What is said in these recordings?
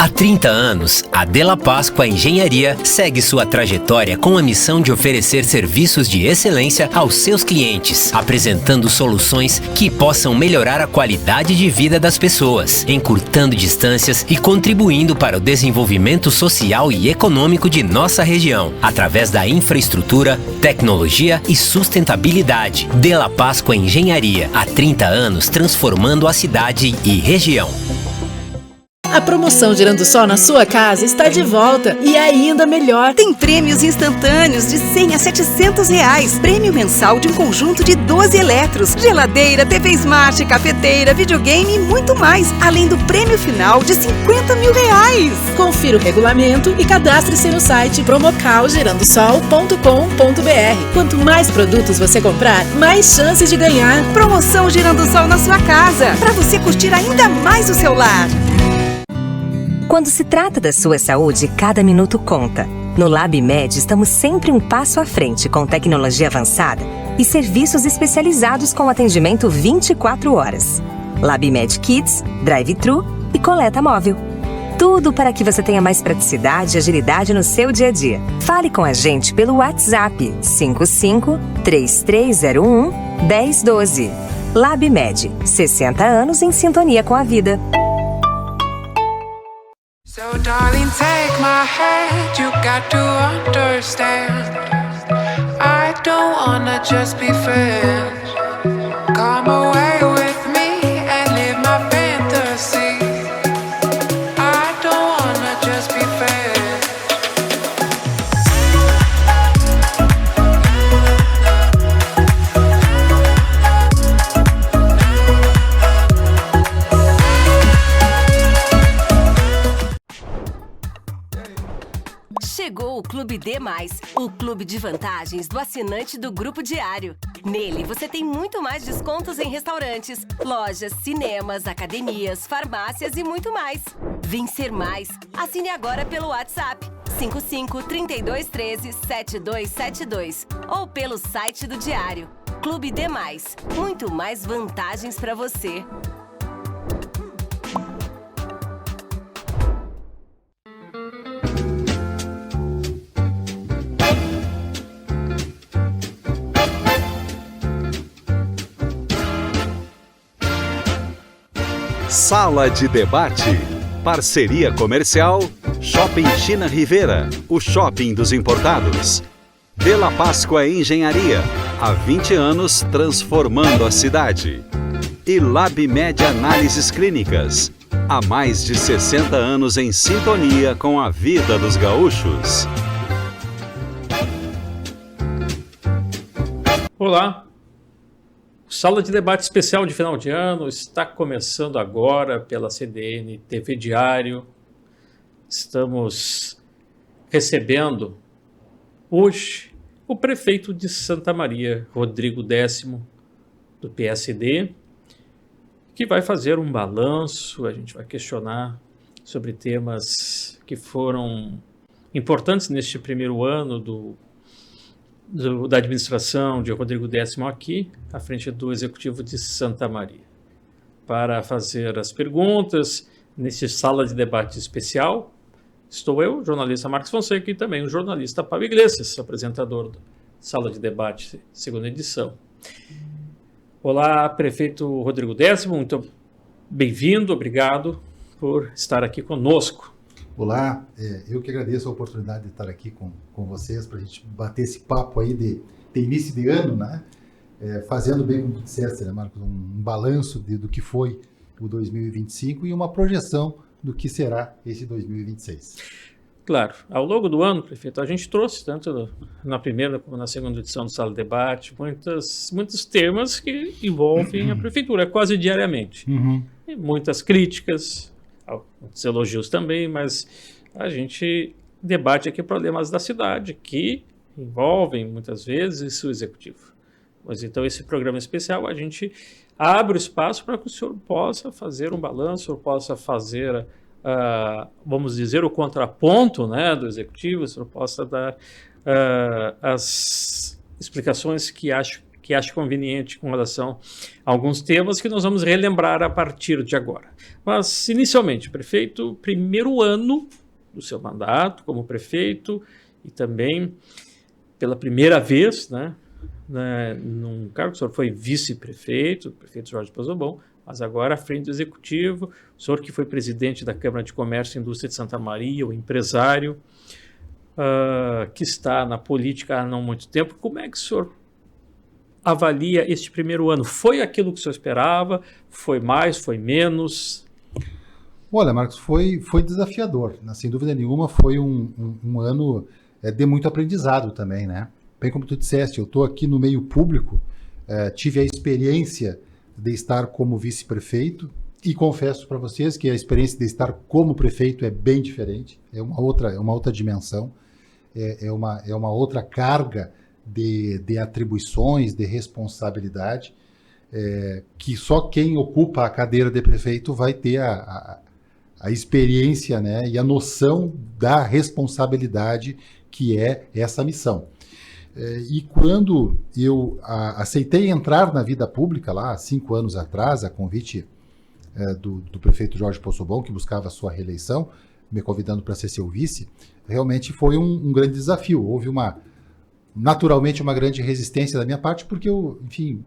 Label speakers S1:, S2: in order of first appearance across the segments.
S1: Há 30 anos, a Della Páscoa Engenharia segue sua trajetória com a missão de oferecer serviços de excelência aos seus clientes, apresentando soluções que possam melhorar a qualidade de vida das pessoas, encurtando distâncias e contribuindo para o desenvolvimento social e econômico de nossa região, através da infraestrutura, tecnologia e sustentabilidade. Della Páscoa Engenharia, há 30 anos transformando a cidade e região.
S2: A promoção Girando Sol na sua casa está de volta e ainda melhor.
S3: Tem prêmios instantâneos de 100 a 700 reais. Prêmio mensal de um conjunto de 12 eletros. Geladeira, TV Smart, cafeteira, videogame e muito mais. Além do prêmio final de 50 mil reais.
S2: Confira o regulamento e cadastre-se no site promocalgirandosol.com.br. Quanto mais produtos você comprar, mais chances de ganhar.
S3: Promoção Girando Sol na sua casa. Para você curtir ainda mais o seu lar.
S4: Quando se trata da sua saúde, cada minuto conta. No LabMed, estamos sempre um passo à frente com tecnologia avançada e serviços especializados com atendimento 24 horas. LabMed Kids, Drive-Thru e coleta móvel. Tudo para que você tenha mais praticidade e agilidade no seu dia a dia. Fale com a gente pelo WhatsApp 55 3301 1012. LabMed, 60 anos em sintonia com a vida.
S5: So darling, take my hand, you got to understand. I don't wanna just be friends. Come away with me and live my fantasy. I don't wanna just be friends.
S4: Chegou o Clube D+, o clube de vantagens do assinante do Grupo Diário. Nele, você tem muito mais descontos em restaurantes, lojas, cinemas, academias, farmácias e muito mais. Vem ser mais. Assine agora pelo WhatsApp 55 32 13 7272 ou pelo site do Diário. Clube D+, muito mais vantagens para você.
S6: Sala de Debate. Parceria comercial Shopping China Rivera, o shopping dos importados. Della Páscoa Engenharia, há 20 anos transformando a cidade. E LabMed Análises Clínicas, há mais de 60 anos em sintonia com a vida dos gaúchos.
S7: Olá! O Sala de Debate especial de final de ano está começando agora pela CDN TV Diário. Estamos recebendo hoje o prefeito de Santa Maria, Rodrigo Décimo, do PSD, que vai fazer um balanço. A gente vai questionar sobre temas que foram importantes neste primeiro ano da administração de Rodrigo Décimo aqui, à frente do Executivo de Santa Maria. Para fazer as perguntas, nesse Sala de Debate especial, estou eu, jornalista Marcos Fonseca, e também o jornalista Pablo Iglesias, apresentador do Sala de Debate, segunda edição. Olá, prefeito Rodrigo Décimo, muito bem-vindo, obrigado por estar aqui conosco.
S8: Olá, eu que agradeço a oportunidade de estar aqui com vocês para a gente bater esse papo aí de início de ano, né? Fazendo bem, como tu disseste, né, Marcos, um balanço do que foi o 2025 e uma projeção do que será esse 2026.
S7: Claro, ao longo do ano, prefeito, a gente trouxe, tanto na primeira como na segunda edição do Sala de Debate, muitos temas que envolvem a prefeitura quase diariamente.
S8: Uhum.
S7: E muitas críticas, muitos elogios também, mas a gente debate aqui problemas da cidade que envolvem muitas vezes o executivo. Mas então esse programa especial a gente abre o espaço para que o senhor possa fazer um balanço, possa fazer, vamos dizer, o contraponto, né, do executivo, o senhor possa dar as explicações que que ache conveniente com relação a alguns temas que nós vamos relembrar a partir de agora. Mas, inicialmente, prefeito, primeiro ano do seu mandato como prefeito e também pela primeira vez, né, num cargo, o senhor foi vice-prefeito, o prefeito Jorge Pozzobon, mas agora à frente do executivo, o senhor que foi presidente da Câmara de Comércio e Indústria de Santa Maria, o empresário, que está na política há não muito tempo, como é que o senhor avalia este primeiro ano? Foi aquilo que o senhor esperava? Foi mais? Foi menos?
S8: Olha, Marcos, foi desafiador, né? Sem dúvida nenhuma, foi um ano de muito aprendizado também, né? Bem como tu disseste, eu estou aqui no meio público, tive a experiência de estar como vice-prefeito e confesso para vocês que a experiência de estar como prefeito é bem diferente, é uma outra dimensão, é uma outra carga de atribuições, de responsabilidade, que só quem ocupa a cadeira de prefeito vai ter a experiência, né, e a noção da responsabilidade que é essa missão. E quando eu aceitei entrar na vida pública, lá 5 anos atrás, a convite do prefeito Jorge Pozzobon, que buscava a sua reeleição, me convidando para ser seu vice, realmente foi um grande desafio. Houve naturalmente uma grande resistência da minha parte, porque eu, enfim,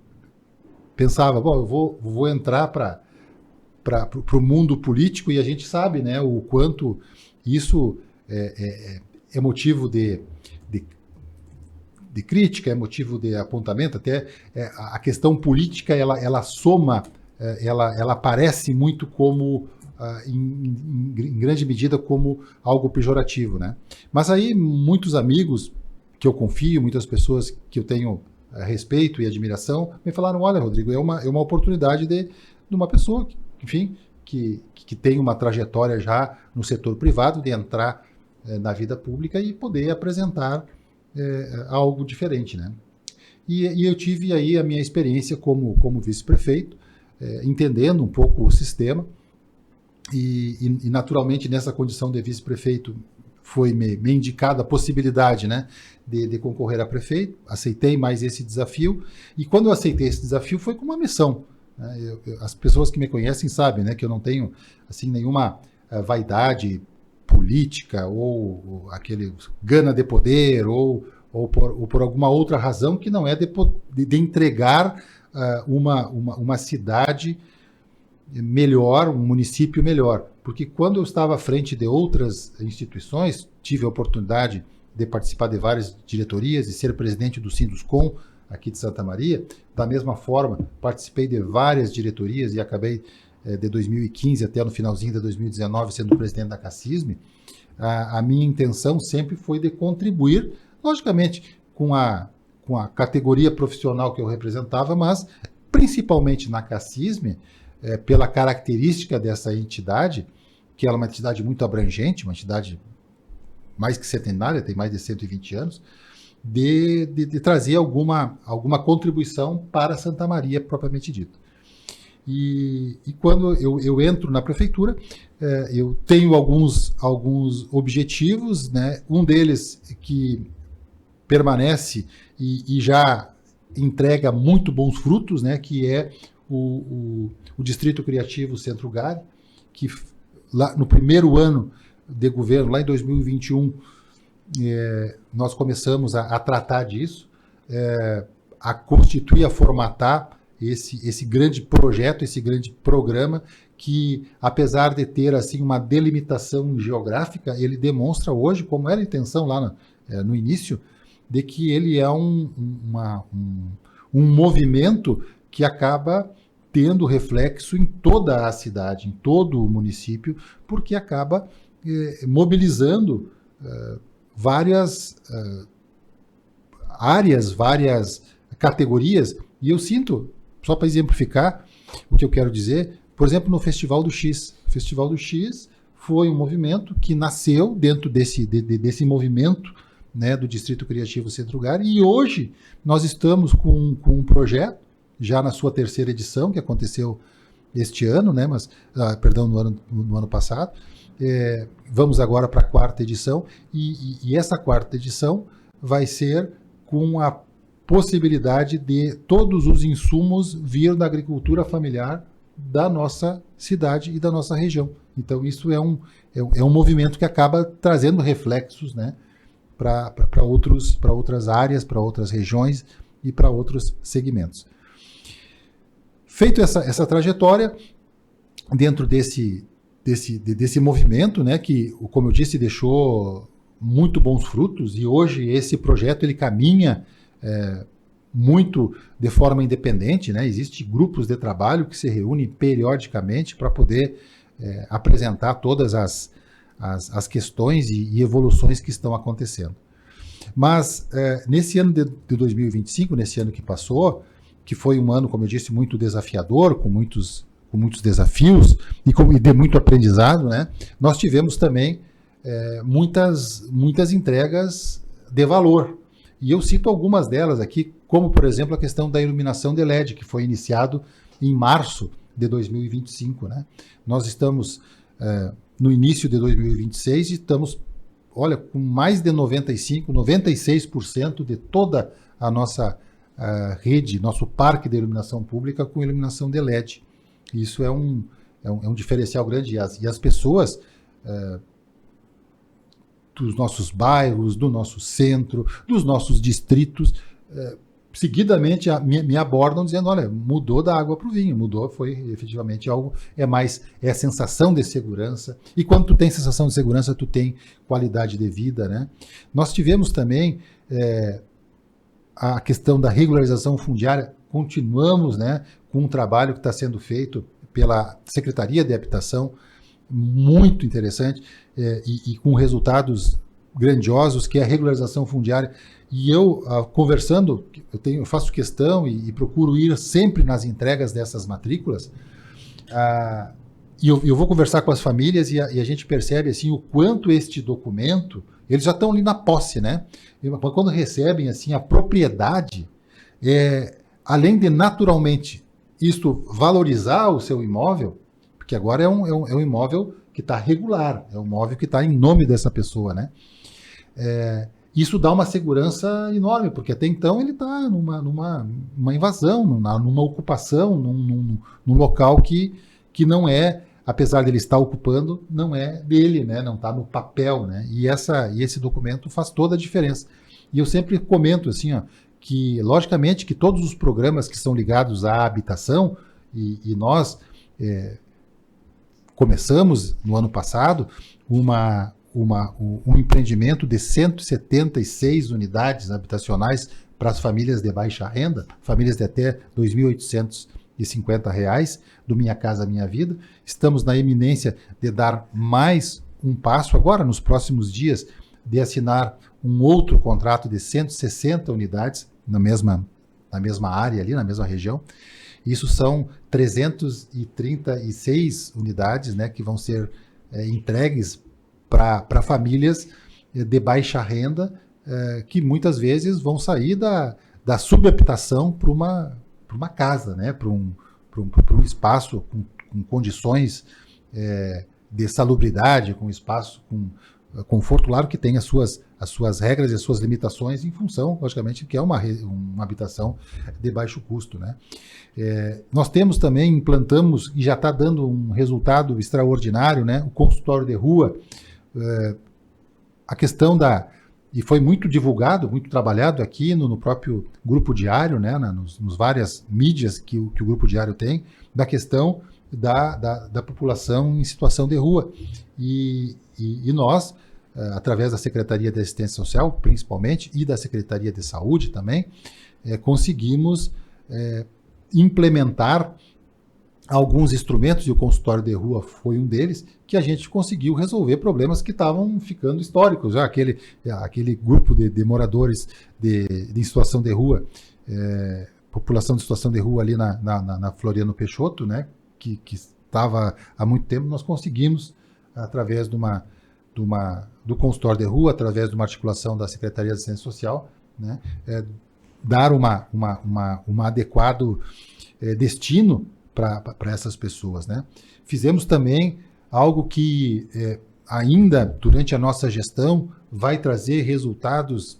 S8: pensava, bom, eu vou entrar para o mundo político e a gente sabe, né, o quanto isso é motivo de crítica, é motivo de apontamento, até a questão política, ela soma, ela aparece muito como, em grande medida, como algo pejorativo, né? Mas aí muitos amigos que eu confio, muitas pessoas que eu tenho respeito e admiração, me falaram, olha, Rodrigo, é uma oportunidade de uma pessoa, enfim, que tem uma trajetória já no setor privado, de entrar na vida pública e poder apresentar algo diferente, né? E eu tive aí a minha experiência como vice-prefeito, entendendo um pouco o sistema e naturalmente nessa condição de vice-prefeito foi me indicada a possibilidade, né, de concorrer a prefeito. Aceitei mais esse desafio e quando eu aceitei esse desafio foi com uma missão, né? As pessoas que me conhecem sabem, né, que eu não tenho assim nenhuma vaidade política ou aquele gana de poder ou por alguma outra razão que não é de entregar uma cidade melhor, um município melhor. Porque quando eu estava à frente de outras instituições, tive a oportunidade de participar de várias diretorias e ser presidente do Sinduscom aqui de Santa Maria. Da mesma forma, participei de várias diretorias e acabei de 2015 até no finalzinho de 2019 sendo presidente da CACISM. A minha intenção sempre foi de contribuir, logicamente, com a categoria profissional que eu representava, mas principalmente na CACISM, pela característica dessa entidade, que ela é uma entidade muito abrangente, uma entidade mais que centenária, tem mais de 120 anos, de trazer alguma contribuição para Santa Maria, propriamente dito. E quando eu entro na prefeitura, eu tenho alguns objetivos, né? Um deles que permanece e já entrega muito bons frutos, né? Que é o Distrito Criativo Centro Gare, que lá no primeiro ano de governo, lá em 2021, nós começamos a tratar disso, a constituir, a formatar esse grande projeto, esse grande programa que, apesar de ter assim uma delimitação geográfica, ele demonstra hoje, como era a intenção lá no início, de que ele é um movimento que acaba tendo reflexo em toda a cidade, em todo o município, porque acaba mobilizando várias áreas, várias categorias, e eu sinto, só para exemplificar o que eu quero dizer, por exemplo, no Festival do X. O Festival do X foi um movimento que nasceu dentro desse movimento, né, do Distrito Criativo Centro Gare, e hoje nós estamos com um projeto, já na sua 3ª edição, que aconteceu este ano, né, mas, perdão, no ano passado. Vamos agora para a 4ª edição, e essa 4ª edição vai ser com possibilidade de todos os insumos vir da agricultura familiar da nossa cidade e da nossa região. Então, isso é um movimento que acaba trazendo reflexos, né, para outras áreas, para outras regiões e para outros segmentos. Feito essa trajetória, dentro desse movimento, né, que, como eu disse, deixou muito bons frutos, e hoje esse projeto ele caminha muito de forma independente, né? Existem grupos de trabalho que se reúnem periodicamente para poder apresentar todas as questões e evoluções que estão acontecendo. Mas nesse ano de 2025, nesse ano que passou, que foi um ano, como eu disse, muito desafiador, com muitos desafios e de muito aprendizado, né? Nós tivemos também muitas entregas de valor. E eu cito algumas delas aqui, como, por exemplo, a questão da iluminação de LED, que foi iniciado em março de 2025. Né? Nós estamos no início de 2026 e estamos, olha, com mais de 96% de toda a nossa rede, nosso parque de iluminação pública com iluminação de LED. Isso é um diferencial grande. E as pessoas dos nossos bairros, do nosso centro, dos nossos distritos, seguidamente me abordam dizendo, olha, mudou da água para o vinho, foi efetivamente algo, é a sensação de segurança, e quando tu tem sensação de segurança, tu tem qualidade de vida, né? Nós tivemos também a questão da regularização fundiária, continuamos, né, com um trabalho que está sendo feito pela Secretaria de Habitação, muito interessante, e com resultados grandiosos, que é a regularização fundiária. E eu, conversando, eu faço questão e procuro ir sempre nas entregas dessas matrículas, e eu vou conversar com as famílias e a gente percebe assim, o quanto este documento, eles já estão ali na posse, né? Quando recebem assim, a propriedade, além de naturalmente isto valorizar o seu imóvel, porque agora é um imóvel que está regular, é um imóvel que está em nome dessa pessoa, né? Isso dá uma segurança enorme, porque até então ele está numa invasão, numa ocupação, num local que não é, apesar dele estar ocupando, não é dele, né? Não está no papel, né? E esse documento faz toda a diferença. E eu sempre comento assim, ó, que logicamente que todos os programas que são ligados à habitação, e nós começamos no ano passado um empreendimento de 176 unidades habitacionais para as famílias de baixa renda, famílias de até R$ 2.850, do Minha Casa Minha Vida. Estamos na iminência de dar mais um passo agora, nos próximos dias, de assinar um outro contrato de 160 unidades na mesma área ali, na mesma região. Isso são 336 unidades, né, que vão ser entregues para famílias de baixa renda, que muitas vezes vão sair da subhabitação para uma casa, né, para um espaço com condições de salubridade, com espaço, com conforto, claro que tem as suas regras e as suas limitações em função, logicamente, que é uma habitação de baixo custo, né? Nós implantamos, e já está dando um resultado extraordinário, né? O consultório de rua, a questão e foi muito divulgado, muito trabalhado aqui no próprio Grupo Diário, né? Nos várias mídias que o Grupo Diário tem, da questão da população em situação de rua. E nós, através da Secretaria de Assistência Social, principalmente, e da Secretaria de Saúde também, conseguimos implementar alguns instrumentos, e o consultório de rua foi um deles, que a gente conseguiu resolver problemas que estavam ficando históricos. Já aquele grupo de moradores de situação de rua, população de situação de rua ali na Floriano Peixoto, né, que estava há muito tempo, nós conseguimos, através do consultório de rua, através de uma articulação da Secretaria de Assistência Social, né, dar um adequado destino para essas pessoas, né? Fizemos também algo que ainda durante a nossa gestão vai trazer resultados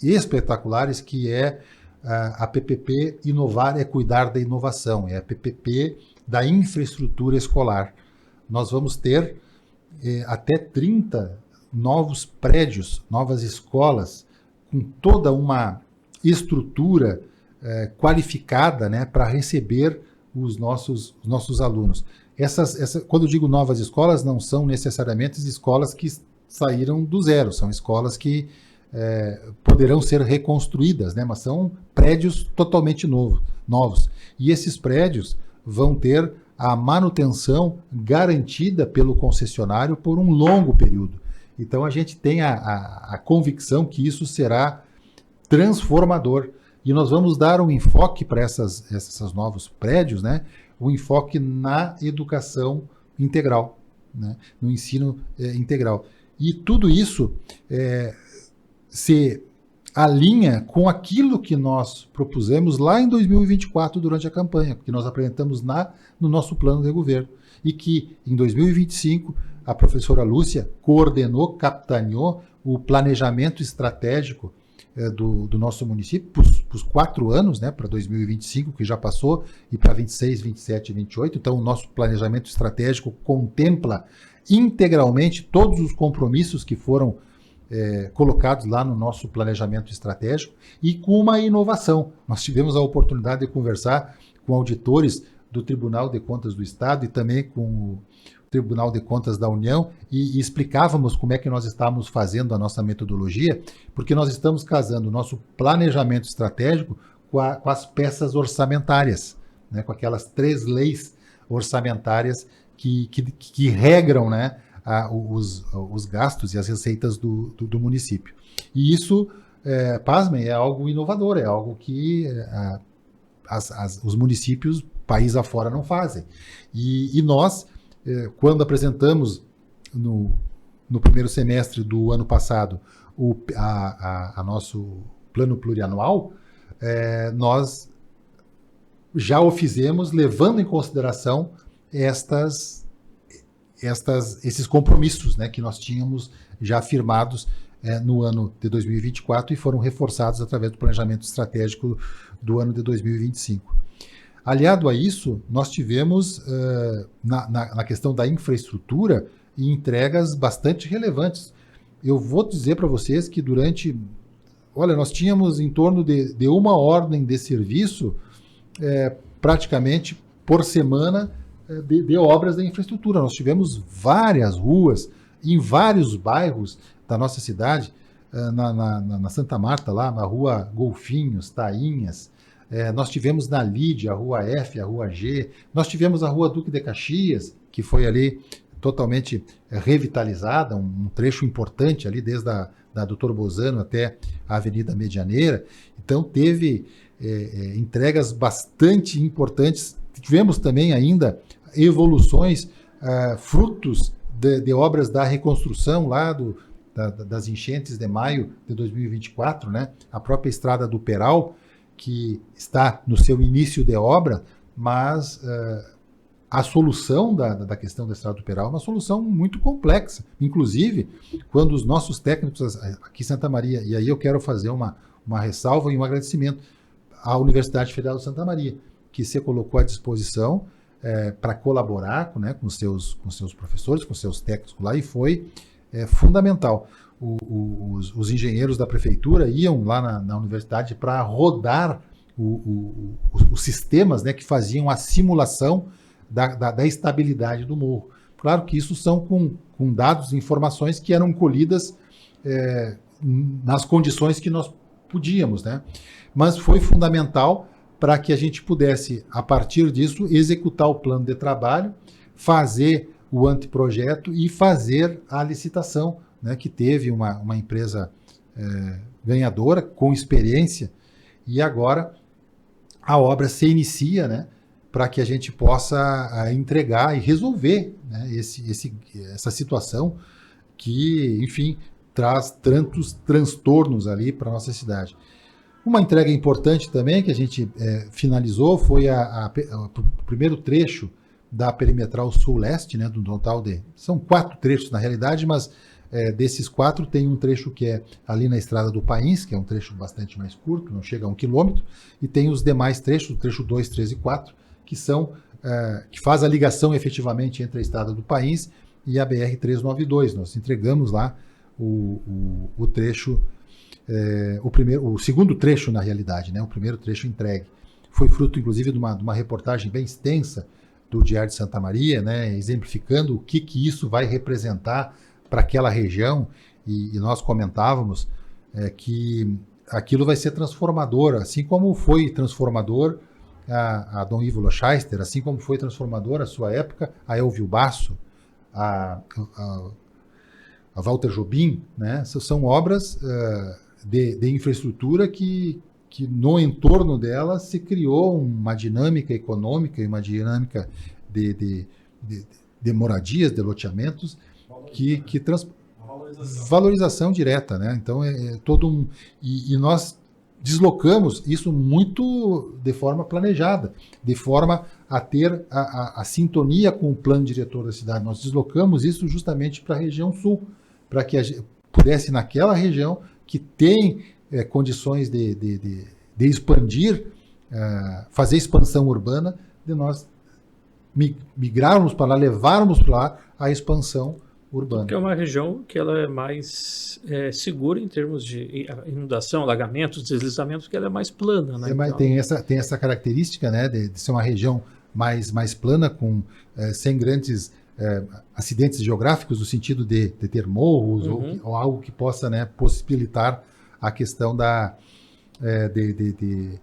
S8: espetaculares, que é a PPP Inovar é Cuidar da Inovação, é a PPP da infraestrutura escolar. Nós vamos ter até 30 novos prédios, novas escolas, com toda uma estrutura qualificada, né, para receber os nossos alunos. Quando eu digo novas escolas, não são necessariamente escolas que saíram do zero, são escolas que poderão ser reconstruídas, né, mas são prédios totalmente novos. E esses prédios vão ter a manutenção garantida pelo concessionário por um longo período. Então a gente tem a convicção que isso será transformador. E nós vamos dar um enfoque para esses novos prédios, né? Um enfoque na educação integral, né? No ensino integral. E tudo isso se alinha com aquilo que nós propusemos lá em 2024 durante a campanha, que nós apresentamos no nosso plano de governo. E que em 2025 a professora Lúcia coordenou, capitaneou o planejamento estratégico do nosso município para os 4 anos, né, para 2025, que já passou, e para 26, 27 e 28. Então, o nosso planejamento estratégico contempla integralmente todos os compromissos que foram colocados lá no nosso planejamento estratégico, e com uma inovação. Nós tivemos a oportunidade de conversar com auditores do Tribunal de Contas do Estado e também com o Tribunal de Contas da União, e explicávamos como é que nós estamos fazendo a nossa metodologia, porque nós estamos casando o nosso planejamento estratégico com as peças orçamentárias, né, com aquelas 3 leis orçamentárias que regram, né, os gastos e as receitas do município. E isso, pasmem, é algo inovador, é algo que os municípios, país afora, não fazem. E nós, quando apresentamos no primeiro semestre do ano passado a nosso plano plurianual, nós já o fizemos levando em consideração esses compromissos, né, que nós tínhamos já firmados no ano de 2024 e foram reforçados através do planejamento estratégico do ano de 2025. Aliado a isso, nós tivemos, na questão da infraestrutura, entregas bastante relevantes. Eu vou dizer para vocês que nós tínhamos em torno de uma ordem de serviço praticamente por semana de obras da infraestrutura. Nós tivemos várias ruas em vários bairros da nossa cidade, na Santa Marta, lá na rua Golfinhos, Tainhas. Nós tivemos na Lídia, a Rua F, a Rua G. Nós tivemos a Rua Duque de Caxias, que foi ali totalmente revitalizada, um trecho importante ali, desde da Doutor Bozano até a Avenida Medianeira. Então, teve entregas bastante importantes. Tivemos também ainda evoluções, frutos de obras da reconstrução lá das enchentes de maio de 2024, né? A própria Estrada do Peral, que está no seu início de obra, mas a solução da questão da Estrada do Peral é uma solução muito complexa. Inclusive, quando os nossos técnicos aqui em Santa Maria, e aí eu quero fazer uma ressalva e um agradecimento à Universidade Federal de Santa Maria, que se colocou à disposição para colaborar com seus professores, com seus técnicos lá, e foi fundamental. Os engenheiros da prefeitura iam lá na universidade para rodar os sistemas, né, que faziam a simulação da estabilidade do morro. Claro que isso são com dados e informações que eram colhidas nas condições que nós podíamos, né? Mas foi fundamental para que a gente pudesse, a partir disso, executar o plano de trabalho, fazer o anteprojeto e fazer a licitação, né, que teve uma empresa ganhadora, com experiência, e agora a obra se inicia, né, para que a gente possa entregar e resolver, né, essa situação que, enfim, traz tantos transtornos ali para a nossa cidade. Uma entrega importante também que a gente finalizou foi o primeiro trecho da Perimetral Sul-Leste, né, do total são 4 trechos na realidade, mas desses 4, tem um trecho que é ali na Estrada do País, que é um trecho bastante mais curto, não chega a 1 quilômetro, e tem os demais trechos, o trecho 2, 3 e 4, que faz a ligação efetivamente entre a Estrada do País e a BR-392. Nós entregamos lá o trecho, o segundo trecho, na realidade, né? O primeiro trecho entregue. Foi fruto, inclusive, de uma reportagem bem extensa do Diário de Santa Maria, né? Exemplificando o que isso vai representar para aquela região, e nós comentávamos que aquilo vai ser transformador, assim como foi transformador a Dom Ivo Lochaister, assim como foi transformador à sua época a Elvio Basso, a Walter Jobim, né? São obras de infraestrutura que no entorno dela se criou uma dinâmica econômica e uma dinâmica de moradias, de loteamentos, valorização direta, né? Então todo e nós deslocamos isso muito de forma planejada, de forma a ter a sintonia com o plano diretor da cidade. Nós deslocamos isso justamente para a região sul, para que pudesse naquela região que tem condições de expandir, fazer expansão urbana, de nós migrarmos para lá, levarmos para lá a expansão urbana.
S7: Que é uma região que ela é mais segura em termos de inundação, alagamentos, deslizamentos, que ela é mais plana, né?
S8: Então, tem essa característica, né, de ser uma região mais plana, sem grandes acidentes geográficos, no sentido de ter morros ou algo que possa, né, possibilitar a questão de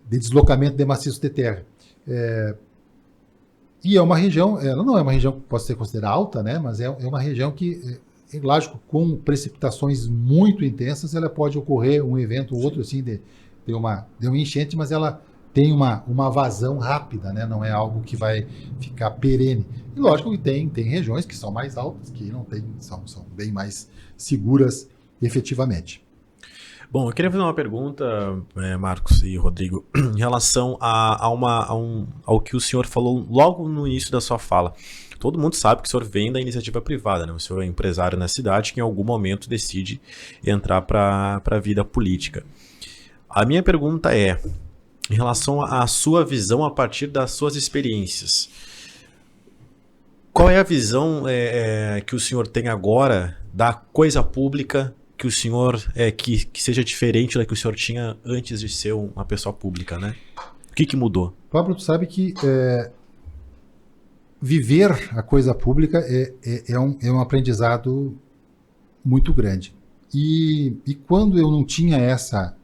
S8: deslocamento de maciços de terra. E é uma região, ela não é uma região que possa ser considerada alta, né, mas é uma região que, lógico, com precipitações muito intensas, ela pode ocorrer um evento ou outro, assim, de uma enchente, mas ela tem uma vazão rápida, né, não é algo que vai ficar perene. E lógico que tem regiões que são mais altas, que não tem, são bem mais seguras efetivamente.
S9: Bom, eu queria fazer uma pergunta, Marcos e Rodrigo, em relação ao que o senhor falou logo no início da sua fala. Todo mundo sabe que o senhor vem da iniciativa privada, né? O senhor é empresário na cidade que em algum momento decide entrar para a vida política. A minha pergunta é, em relação à sua visão a partir das suas experiências, qual é a visão que o senhor tem agora da coisa pública, que o senhor que seja diferente da que o senhor tinha antes de ser uma pessoa pública, né? O que mudou?
S8: Pablo, tu sabe que viver a coisa pública é um aprendizado muito grande. E quando eu não tinha essa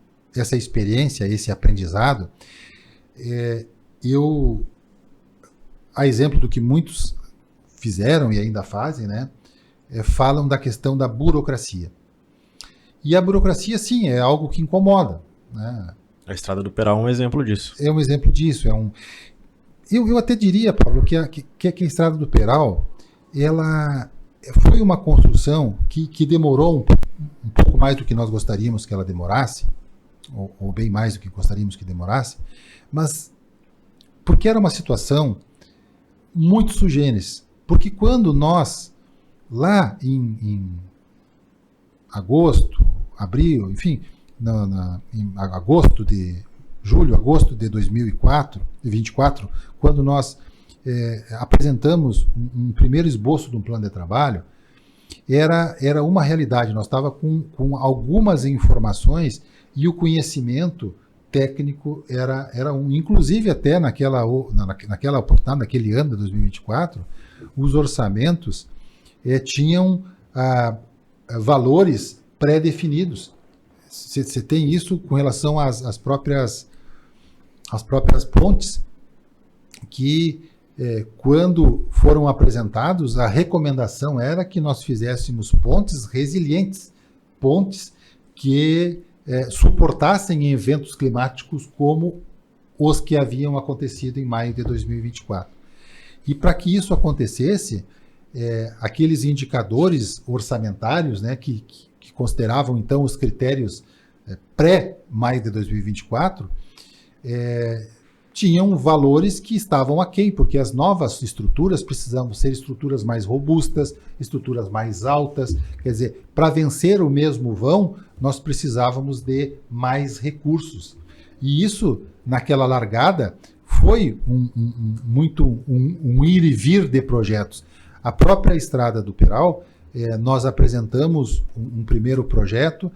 S8: experiência, esse aprendizado, a exemplo do que muitos fizeram e ainda fazem, né, falam da questão da burocracia. E a burocracia, sim, é algo que incomoda, né?
S9: A Estrada do Peral é um exemplo disso.
S8: É um exemplo disso. Eu até diria, Pablo, que a Estrada do Peral, ela foi uma construção que demorou um pouco mais do que nós gostaríamos que ela demorasse, ou bem mais do que gostaríamos que demorasse, mas porque era uma situação muito sui generis. Porque quando nós, lá em agosto, abril, enfim, em agosto de 2024, quando nós apresentamos um primeiro esboço de um plano de trabalho, era uma realidade. Nós estávamos com algumas informações e o conhecimento técnico era inclusive até naquela oportunidade, naquele ano de 2024, os orçamentos tinham valores pré-definidos. Você tem isso com relação às próprias pontes, que quando foram apresentados, a recomendação era que nós fizéssemos pontes resilientes, pontes que suportassem eventos climáticos como os que haviam acontecido em maio de 2024. E para que isso acontecesse, aqueles indicadores orçamentários, né, que consideravam então os critérios pré-maio de 2024, tinham valores que estavam aquém, porque as novas estruturas precisavam ser estruturas mais robustas, estruturas mais altas. Quer dizer, para vencer o mesmo vão, nós precisávamos de mais recursos. E isso, naquela largada, foi um ir e vir de projetos. A própria Estrada do Peral, nós apresentamos um primeiro projeto,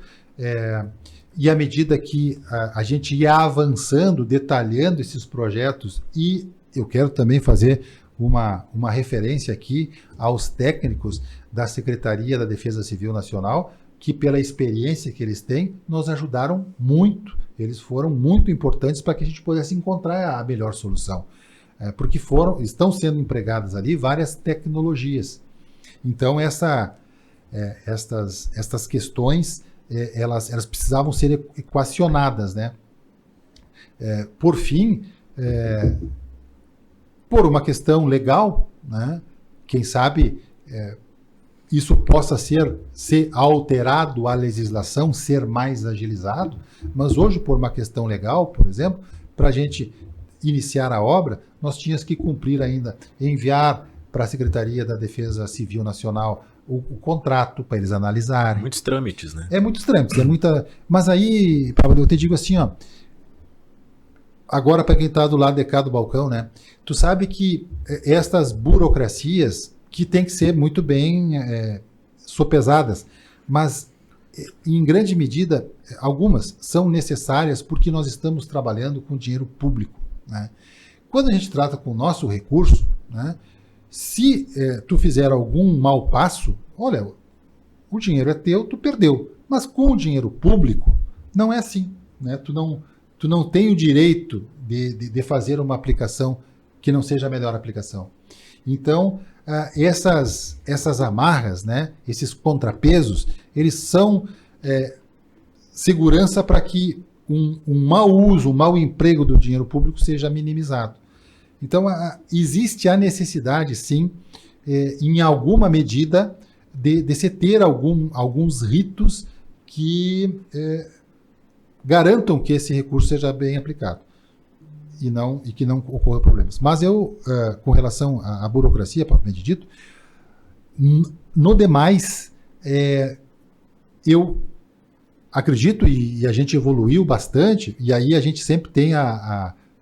S8: e à medida que a gente ia avançando, detalhando esses projetos, e eu quero também fazer uma referência aqui aos técnicos da Secretaria da Defesa Civil Nacional, que pela experiência que eles têm, nos ajudaram muito. Eles foram muito importantes para que a gente pudesse encontrar a melhor solução. Porque estão sendo empregadas ali várias tecnologias. Então, estas questões, elas precisavam ser equacionadas, né? Por fim, por uma questão legal, né? Quem sabe isso possa ser alterado a legislação, ser mais agilizado, mas hoje, por uma questão legal, por exemplo, para a gente iniciar a obra, nós tínhamos que cumprir ainda, enviar para a Secretaria da Defesa Civil Nacional o contrato para eles analisarem.
S9: Muitos trâmites, né?
S8: Muitos trâmites, muita... Mas aí, Pablo, eu te digo assim, ó, agora para quem está do lado de cá do balcão, né? Tu sabe que estas burocracias que tem que ser muito bem sopesadas, mas em grande medida, algumas são necessárias porque nós estamos trabalhando com dinheiro público, né? Quando a gente trata com o nosso recurso, né, se tu fizer algum mau passo, olha, o dinheiro é teu, tu perdeu. Mas com o dinheiro público, não é assim, né? Tu não tem o direito de fazer uma aplicação que não seja a melhor aplicação. Então, essas amarras, né, esses contrapesos, eles são segurança para que um mau uso, um mau emprego do dinheiro público seja minimizado. Então, existe a necessidade, sim, em alguma medida, de se ter alguns ritos que garantam que esse recurso seja bem aplicado e que não ocorra problemas. Mas eu, com relação à burocracia, propriamente dito, no demais, eu acredito, e a gente evoluiu bastante, e aí a gente sempre tem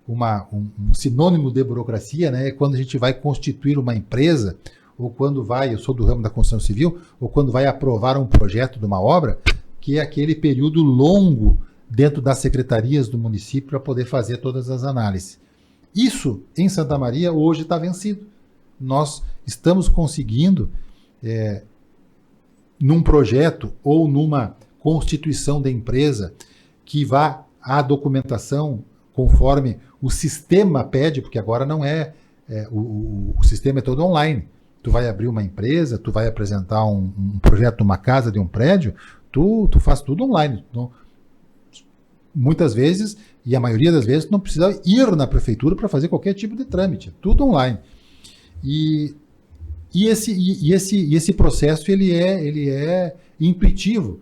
S8: um sinônimo de burocracia, né? Quando a gente vai constituir uma empresa, ou quando eu sou do ramo da construção civil, ou quando vai aprovar um projeto de uma obra, que é aquele período longo dentro das secretarias do município para poder fazer todas as análises. Isso, em Santa Maria, hoje está vencido. Nós estamos conseguindo, num projeto ou numa constituição da empresa, que vá à documentação conforme o sistema pede, porque agora não o sistema é todo online. Tu vai abrir uma empresa, tu vai apresentar um projeto de uma casa, de um prédio, tu faz tudo online. Muitas vezes, e a maioria das vezes, tu não precisa ir na prefeitura para fazer qualquer tipo de trâmite, tudo online. E esse processo ele é intuitivo.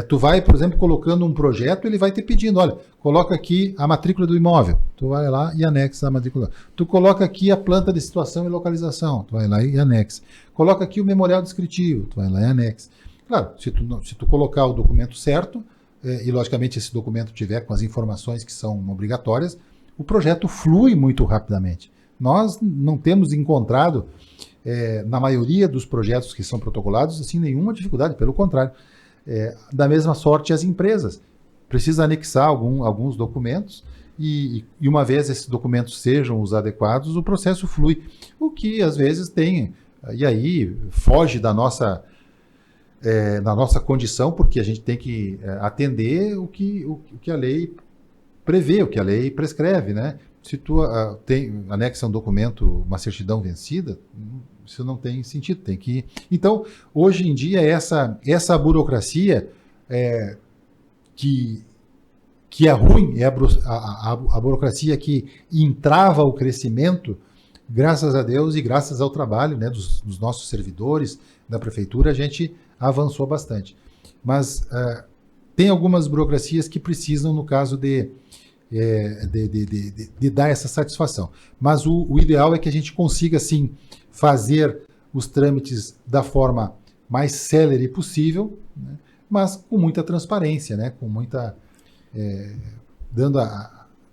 S8: Tu vai, por exemplo, colocando um projeto, ele vai te pedindo, olha, coloca aqui a matrícula do imóvel, tu vai lá e anexa a matrícula. Tu coloca aqui a planta de situação e localização, tu vai lá e anexa. Coloca aqui o memorial descritivo, tu vai lá e anexa. Claro, se tu colocar o documento certo, e logicamente esse documento tiver com as informações que são obrigatórias, o projeto flui muito rapidamente. Nós não temos encontrado, na maioria dos projetos que são protocolados, assim, nenhuma dificuldade, pelo contrário. Da mesma sorte as empresas. Precisa anexar alguns documentos e uma vez esses documentos sejam os adequados, o processo flui. O que às vezes tem, e aí foge da nossa condição, porque a gente tem que atender o que a lei prevê, o que a lei prescreve, né? Se tu anexa um documento, uma certidão vencida, isso não tem sentido, tem que... Então, hoje em dia, essa burocracia que é ruim, é a burocracia que entrava o crescimento, graças a Deus e graças ao trabalho, né, dos nossos servidores, da prefeitura, a gente avançou bastante. Mas tem algumas burocracias que precisam, no caso de de dar essa satisfação. Mas o ideal é que a gente consiga, sim, fazer os trâmites da forma mais célere possível, né? Mas com muita transparência, né? Com muita... dando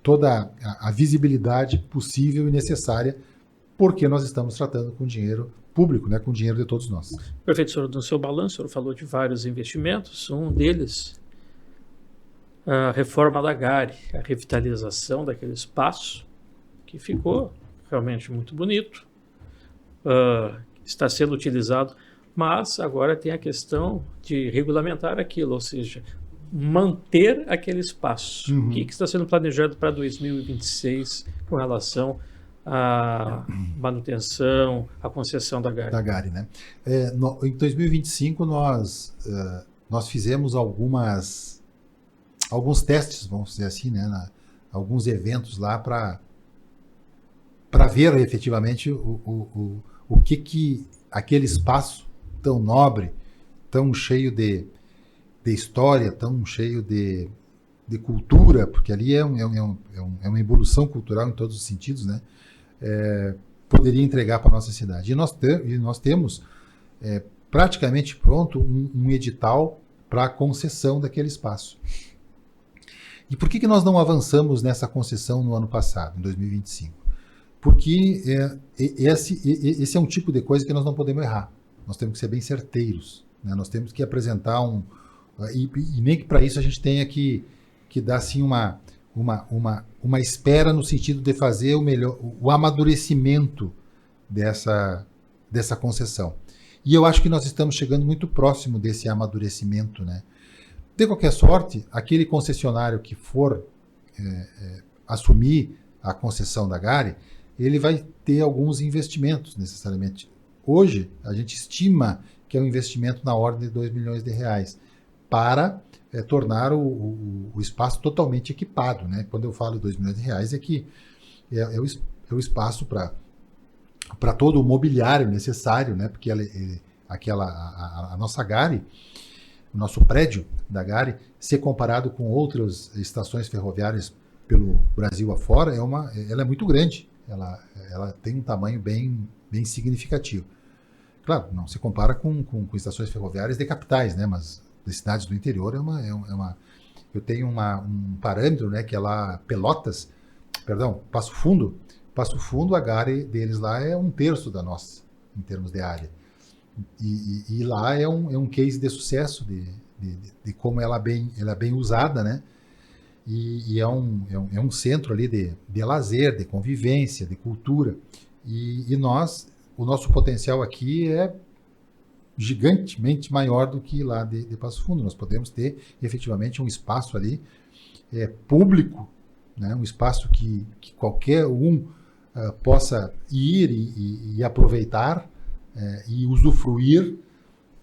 S8: toda a visibilidade possível e necessária, porque nós estamos tratando com dinheiro público, né? Com dinheiro de todos nós.
S7: Perfeito, senhor. No seu balanço, o senhor falou de vários investimentos, um deles, a reforma da Gari, a revitalização daquele espaço, que ficou realmente muito bonito, está sendo utilizado, mas agora tem a questão de regulamentar aquilo, ou seja, manter aquele espaço. O que está sendo planejado para 2026 com relação à manutenção, à concessão da Gari?
S8: Da Gari, né? Em 2025 nós fizemos alguns testes, vamos dizer assim, né? Alguns eventos lá para ver efetivamente o que aquele espaço tão nobre, tão cheio de história, tão cheio de cultura, porque ali é uma evolução cultural em todos os sentidos, né? Poderia entregar para a nossa cidade. E nós temos praticamente pronto um edital para a concessão daquele espaço. E por que nós não avançamos nessa concessão no ano passado, em 2025? Porque esse é um tipo de coisa que nós não podemos errar. Nós temos que ser bem certeiros, né? Nós temos que apresentar e nem que para isso a gente tenha que dar assim uma espera no sentido de fazer o amadurecimento dessa concessão. E eu acho que nós estamos chegando muito próximo desse amadurecimento, né? De qualquer sorte, aquele concessionário que for assumir a concessão da Gari, ele vai ter alguns investimentos necessariamente. Hoje, a gente estima que é um investimento na ordem de R$2 milhões para tornar o espaço totalmente equipado, né? Quando eu falo R$2 milhões, é que é o espaço para todo o mobiliário necessário, né? Porque a nossa Gari, o nosso prédio da Gari, se comparado com outras estações ferroviárias pelo Brasil afora, ela é muito grande. Ela tem um tamanho bem significativo. Claro, não se compara com estações ferroviárias de capitais, né? Mas das cidades do interior eu tenho um parâmetro, né? Que é lá Passo Fundo, a Gari deles lá é 1/3 da nossa, em termos de área. E lá é um case de sucesso de como ela é bem usada, né? E é um centro ali de lazer, de convivência, de cultura. E o nosso potencial aqui é gigantemente maior do que lá de Passo Fundo. Nós podemos ter efetivamente um espaço ali público, né? Um espaço que qualquer um possa ir e aproveitar e usufruir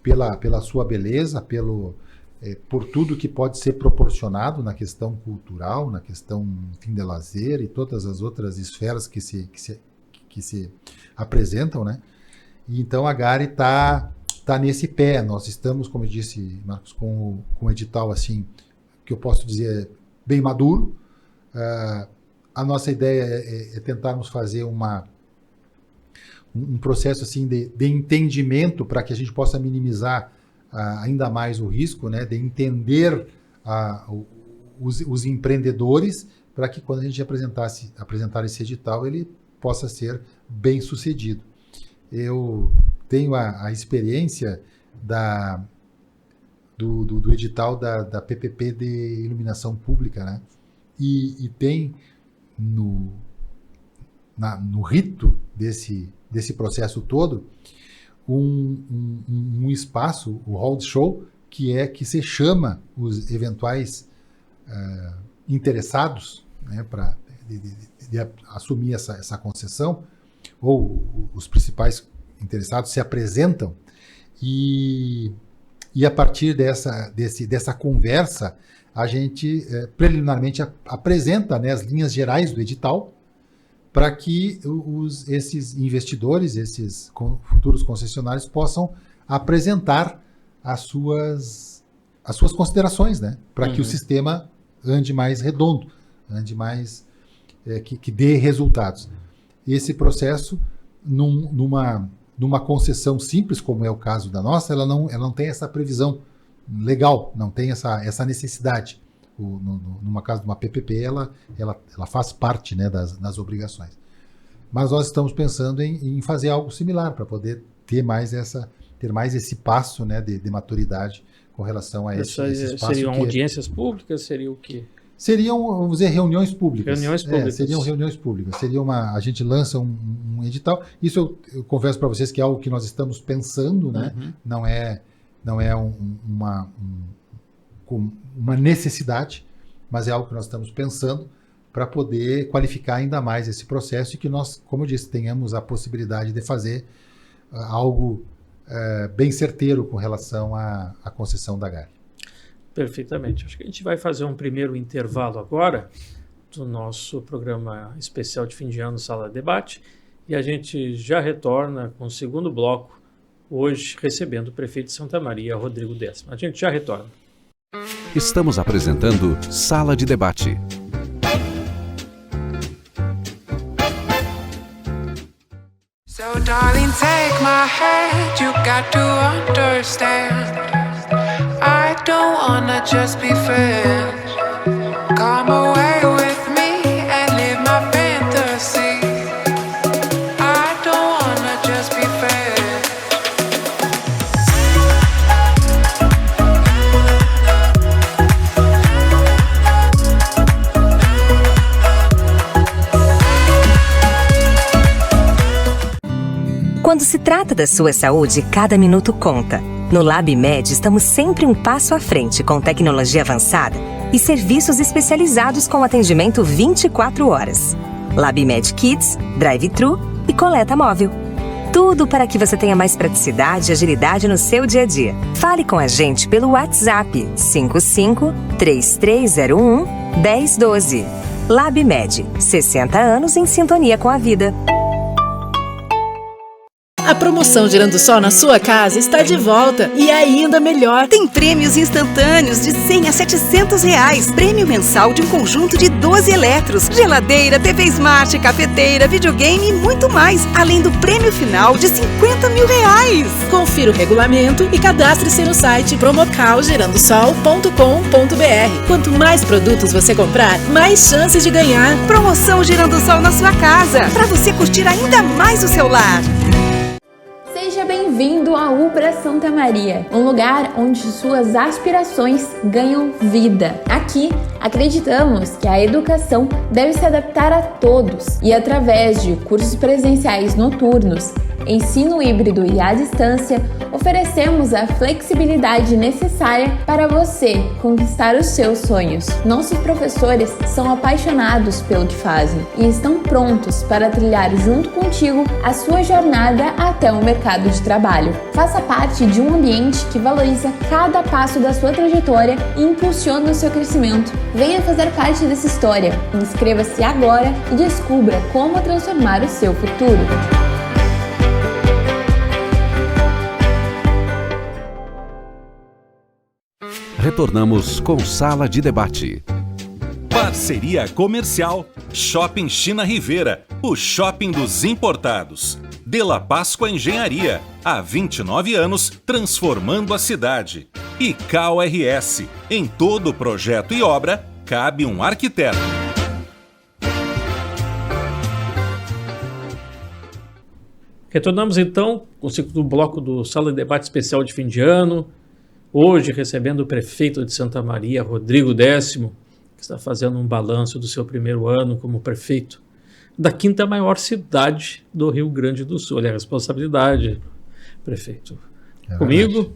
S8: pela sua beleza, por tudo que pode ser proporcionado na questão cultural, na questão, enfim, de lazer e todas as outras esferas que se apresentam, né? E então a Gari tá nesse pé. Nós estamos, como eu disse, Marcos, com um edital assim, que eu posso dizer bem maduro. A nossa ideia é tentarmos fazer um processo assim de entendimento para que a gente possa minimizar ainda mais o risco, né, de entender os empreendedores, para que quando a gente apresentar esse edital, ele possa ser bem sucedido. Eu tenho a experiência do edital da PPP de iluminação pública, né? E tem no rito desse processo todo um espaço, o hall de show, que se chama os eventuais interessados, né, de assumir essa concessão, ou os principais interessados se apresentam e a partir dessa conversa a gente preliminarmente apresenta, né, as linhas gerais do edital para que esses investidores, esses futuros concessionários possam apresentar as suas considerações, né, para que o sistema ande mais redondo. ande mais, que dê resultados. Esse processo, numa concessão simples, como é o caso da nossa, ela não tem essa previsão legal, não tem essa necessidade. Numa caso de uma PPP, ela faz parte, né, das obrigações. Mas nós estamos pensando em fazer algo similar para poder ter mais esse passo, né, de maturidade com relação a esse espaço.
S7: Seriam audiências públicas? Seria o quê?
S8: Seriam, vamos dizer, reuniões públicas.
S7: Reuniões públicas.
S8: Seriam reuniões públicas. A gente lança um edital. Isso eu confesso para vocês que é algo que nós estamos pensando, né? Não é uma necessidade, mas é algo que nós estamos pensando para poder qualificar ainda mais esse processo e que nós, como eu disse, tenhamos a possibilidade de fazer algo bem certeiro com relação à concessão da GARI.
S7: Perfeitamente. Acho que a gente vai fazer um primeiro intervalo agora do nosso programa especial de fim de ano, Sala de Debate, e a gente já retorna com o segundo bloco, hoje recebendo o prefeito de Santa Maria, Rodrigo Décimo. A gente já retorna.
S6: Estamos apresentando Sala de Debate.
S5: So darling, take my hand, you got to understand, I don't wanna just be friends. Come away with me and live my fantasy, I don't wanna just be friends.
S4: Quando se trata da sua saúde, cada minuto conta. No LabMed, estamos sempre um passo à frente com tecnologia avançada e serviços especializados com atendimento 24 horas. LabMed Kids, Drive-Thru e coleta móvel. Tudo para que você tenha mais praticidade e agilidade no seu dia a dia. Fale com a gente pelo WhatsApp 55 3301 1012. LabMed, 60 anos em sintonia com a vida.
S2: A promoção Girando Sol na sua casa está de volta e ainda melhor.
S3: Tem prêmios instantâneos de 100 a 700 reais. Prêmio mensal de um conjunto de 12 eletros. Geladeira, TV Smart, cafeteira, videogame e muito mais. Além do prêmio final de 50 mil reais.
S2: Confira o regulamento e cadastre-se no site promocalgirandosol.com.br. Quanto mais produtos você comprar, mais chances de ganhar.
S3: Promoção Girando Sol na sua casa. Para você curtir ainda mais o seu lar.
S10: Seja bem-vindo à Ubra Santa Maria, um lugar onde suas aspirações ganham vida. Aqui, acreditamos que a educação deve se adaptar a todos e através de cursos presenciais noturnos, ensino híbrido e à distância, oferecemos a flexibilidade necessária para você conquistar os seus sonhos. Nossos professores são apaixonados pelo que fazem e estão prontos para trilhar junto contigo a sua jornada até o mercado de trabalho. Faça parte de um ambiente que valoriza cada passo da sua trajetória e impulsiona o seu crescimento. Venha fazer parte dessa história. Inscreva-se agora e descubra como transformar o seu futuro.
S6: Retornamos com Sala de Debate.
S11: Parceria comercial Shopping China Rivera, o shopping dos importados. De La Páscoa Engenharia, há 29 anos transformando a cidade. E KRS, em todo projeto e obra, cabe um arquiteto.
S7: Retornamos então com o segundo bloco do Sala de Debate especial de fim de ano. Hoje recebendo o prefeito de Santa Maria, Rodrigo Décimo, que está fazendo um balanço do seu primeiro ano como prefeito da quinta maior cidade do Rio Grande do Sul. Olha a responsabilidade, prefeito. Comigo,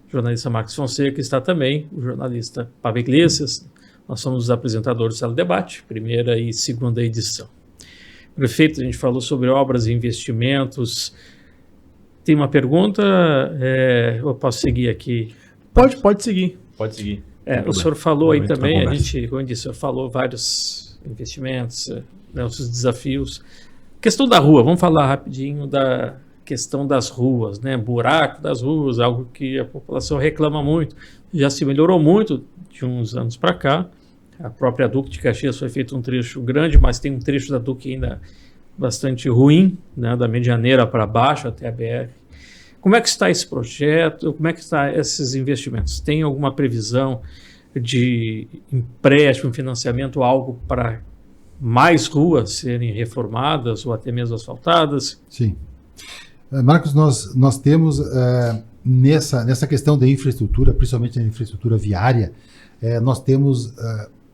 S7: o jornalista Marcos Fonseca, está também o jornalista Pablo Iglesias. Nós somos os apresentadores do Sala de Debate, primeira e segunda edição. Prefeito, a gente falou sobre obras e investimentos. Tem uma pergunta? Eu posso seguir aqui?
S9: Pode seguir.
S7: O senhor falou aí também, como eu disse, o senhor falou vários investimentos, os desafios. Questão da rua, vamos falar rapidinho da questão das ruas, né? Buraco das ruas, algo que a população reclama muito. Já se melhorou muito de uns anos para cá, A própria Duque de Caxias foi feito um trecho grande, mas tem um trecho da Duque ainda bastante ruim, né, da Medianeira para baixo até a BR. Como é que está esse projeto? Como é que estão esses investimentos? Tem alguma previsão de empréstimo, financiamento, algo para mais ruas serem reformadas ou até mesmo asfaltadas?
S8: Sim. Marcos, nós temos nessa questão da infraestrutura, principalmente a infraestrutura viária, nós temos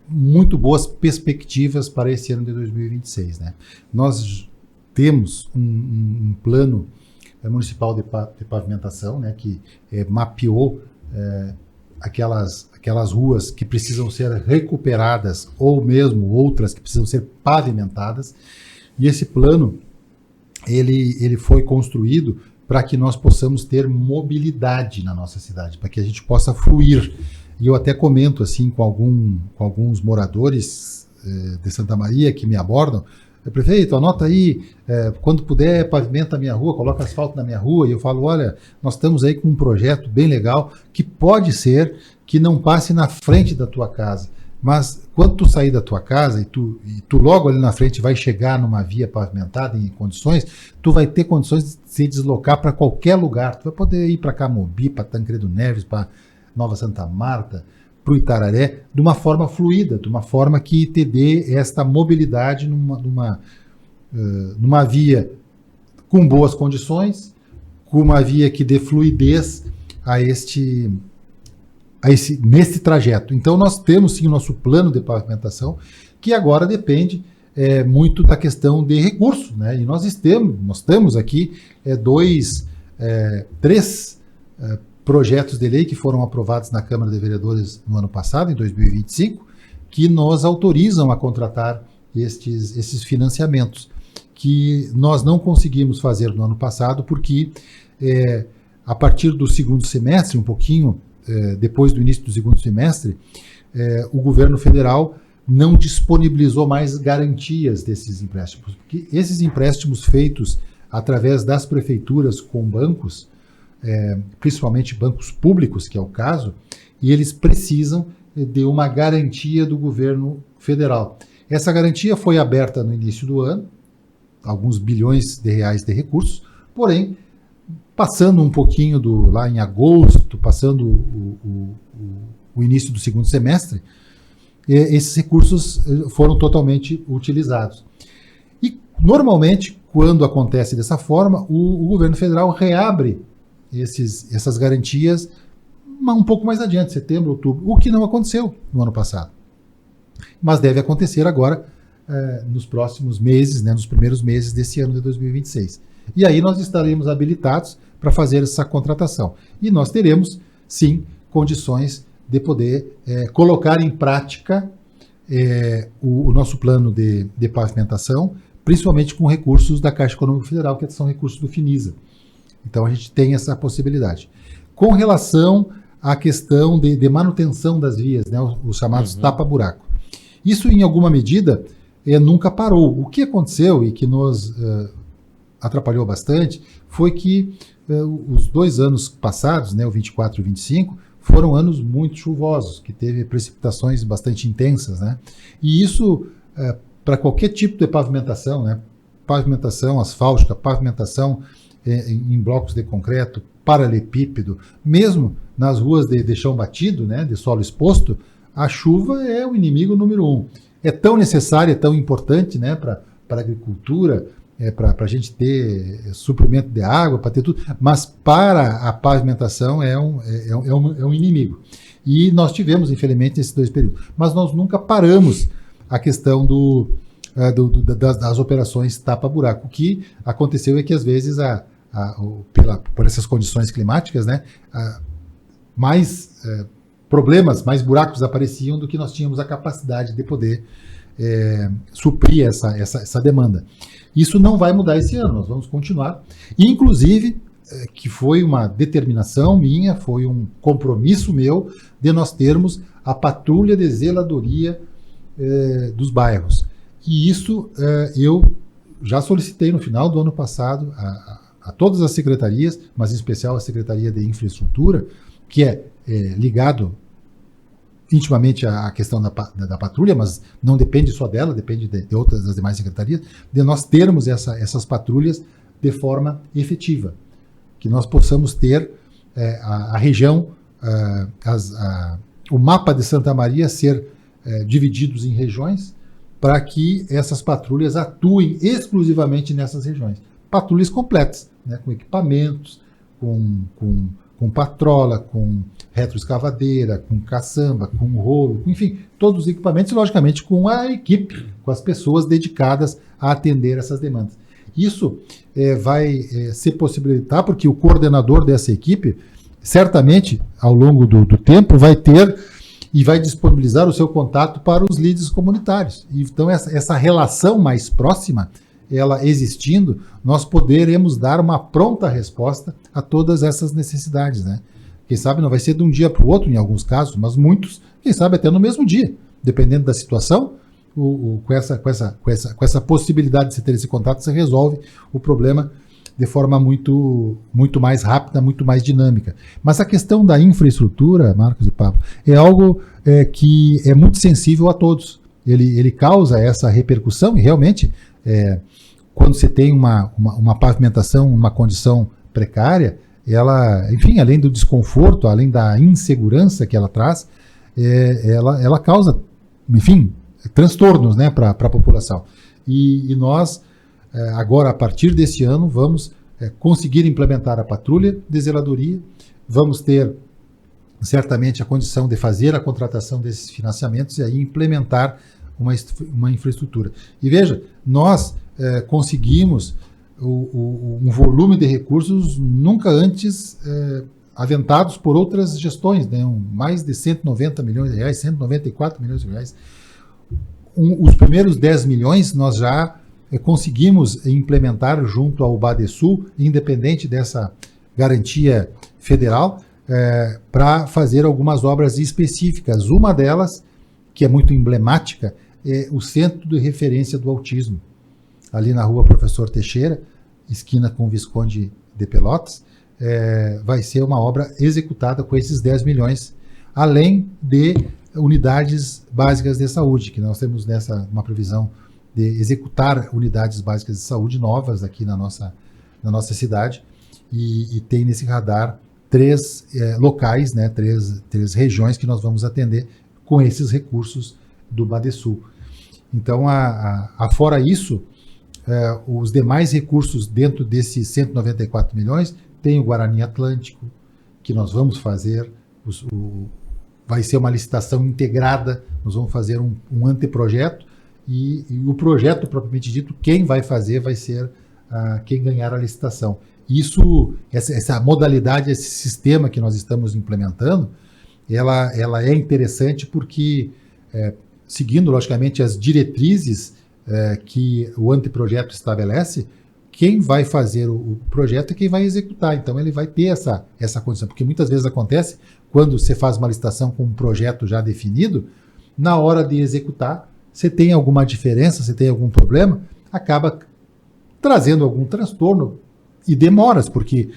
S8: muito boas perspectivas para esse ano de 2026. Né? Nós temos um plano municipal de pavimentação, né, que mapeou aquelas ruas que precisam ser recuperadas ou mesmo outras que precisam ser pavimentadas. E esse plano ele foi construído para que nós possamos ter mobilidade na nossa cidade, para que a gente possa fluir. E eu até comento assim com alguns moradores de Santa Maria que me abordam: prefeito, anota aí, quando puder, pavimenta a minha rua, coloca asfalto na minha rua. E eu falo: olha, nós estamos aí com um projeto bem legal, que pode ser que não passe na frente da tua casa, mas quando tu sair da tua casa e tu logo ali na frente vai chegar numa via pavimentada em condições, tu vai ter condições de se deslocar para qualquer lugar. Tu vai poder ir para Camobi, para Tancredo Neves, para Nova Santa Marta, para o Itararé, de uma forma fluida, de uma forma que te dê esta mobilidade numa via com boas condições, com uma via que dê fluidez nesse trajeto. Então nós temos sim o nosso plano de pavimentação, que agora depende muito da questão de recursos, né? E nós temos aqui três projetos de lei que foram aprovados na Câmara de Vereadores no ano passado, em 2025, que nos autorizam a contratar esses financiamentos, que nós não conseguimos fazer no ano passado, porque a partir do segundo semestre, um pouquinho depois do início do segundo semestre, o governo federal não disponibilizou mais garantias desses empréstimos, porque esses empréstimos feitos através das prefeituras com bancos, principalmente bancos públicos, que é o caso, e eles precisam de uma garantia do governo federal. Essa garantia foi aberta no início do ano, alguns bilhões de reais de recursos, porém, passando um pouquinho lá em agosto, passando o início do segundo semestre, esses recursos foram totalmente utilizados. E, normalmente, quando acontece dessa forma, o governo federal reabre essas garantias um pouco mais adiante, setembro, outubro, o que não aconteceu no ano passado. Mas deve acontecer agora, nos próximos meses, né, nos primeiros meses desse ano de 2026. E aí nós estaremos habilitados para fazer essa contratação. E nós teremos, sim, condições de poder colocar em prática o nosso plano de pavimentação, principalmente com recursos da Caixa Econômica Federal, que são recursos do Finisa. Então a gente tem essa possibilidade. Com relação à questão de manutenção das vias, né, os chamados tapa-buraco. Isso, em alguma medida, nunca parou. O que aconteceu e que nos atrapalhou bastante foi que os 2 anos passados, né, o 24 e o 25, foram anos muito chuvosos, que teve precipitações bastante intensas, né? E isso, para qualquer tipo de pavimentação, né, pavimentação asfáltica, pavimentação em blocos de concreto, paralelepípedo, mesmo nas ruas de chão batido, né, de solo exposto, a chuva é o inimigo número 1. É tão necessária, é tão importante, né, para a agricultura, para a gente ter suprimento de água, para ter tudo, mas para a pavimentação é um inimigo. E nós tivemos, infelizmente, esses 2 períodos. Mas nós nunca paramos a questão das operações tapa-buraco. O que aconteceu é que, às vezes, por essas condições climáticas, né, mais problemas, mais buracos apareciam do que nós tínhamos a capacidade de poder suprir essa demanda. Isso não vai mudar esse ano, nós vamos continuar. Inclusive, que foi uma determinação minha, foi um compromisso meu de nós termos a patrulha de zeladoria dos bairros. E isso eu já solicitei no final do ano passado a todas as secretarias, mas em especial a Secretaria de Infraestrutura, que é ligado intimamente a questão da patrulha, mas não depende só dela, depende de outras das demais secretarias, de nós termos essas patrulhas de forma efetiva, que nós possamos ter a região, o mapa de Santa Maria ser divididos em regiões para que essas patrulhas atuem exclusivamente nessas regiões. Patrulhas completas, né, com equipamentos, com patrola, com retroescavadeira, com caçamba, com rolo, enfim, todos os equipamentos e, logicamente, com a equipe, com as pessoas dedicadas a atender essas demandas. Isso vai se possibilitar porque o coordenador dessa equipe, certamente, ao longo do tempo, vai ter e vai disponibilizar o seu contato para os líderes comunitários. Então, essa relação mais próxima, ela existindo, nós poderemos dar uma pronta resposta a todas essas necessidades, né? Quem sabe não vai ser de um dia para o outro, em alguns casos, mas muitos, quem sabe até no mesmo dia, dependendo da situação, com essa possibilidade de você ter esse contato, você resolve o problema de forma muito, muito mais rápida, muito mais dinâmica. Mas a questão da infraestrutura, Marcos e Pablo, é algo que é muito sensível a todos. Ele causa essa repercussão e realmente, quando você tem uma pavimentação, uma condição precária, ela, enfim, além do desconforto, além da insegurança que ela traz, ela causa, enfim, transtornos, né, para a população. E nós, agora, a partir desse ano, vamos conseguir implementar a patrulha de zeladoria, vamos ter certamente a condição de fazer a contratação desses financiamentos e aí implementar uma infraestrutura. E veja, nós conseguimos um volume de recursos nunca antes aventados por outras gestões, né? Mais de 190 milhões de reais, 194 milhões de reais. Os primeiros 10 milhões nós já conseguimos implementar junto ao Badesul, independente dessa garantia federal, para fazer algumas obras específicas. Uma delas, que é muito emblemática, é o Centro de Referência do Autismo, ali na rua Professor Teixeira, esquina com o Visconde de Pelotas. Vai ser uma obra executada com esses 10 milhões, além de unidades básicas de saúde, que nós temos uma previsão de executar unidades básicas de saúde novas aqui na nossa cidade, e tem nesse radar 3 locais, né, três regiões que nós vamos atender com esses recursos do Badesul. Então, fora isso, os demais recursos dentro desses 194 milhões, tem o Guarani Atlântico, que nós vamos fazer, vai ser uma licitação integrada, nós vamos fazer um anteprojeto, e o projeto propriamente dito, quem vai fazer vai ser quem ganhar a licitação. Essa modalidade, esse sistema que nós estamos implementando, ela é interessante porque, seguindo logicamente as diretrizes que o anteprojeto estabelece, quem vai fazer o projeto é quem vai executar. Então ele vai ter essa condição, porque muitas vezes acontece, quando você faz uma licitação com um projeto já definido, na hora de executar, você tem alguma diferença, você tem algum problema, acaba trazendo algum transtorno e demoras, porque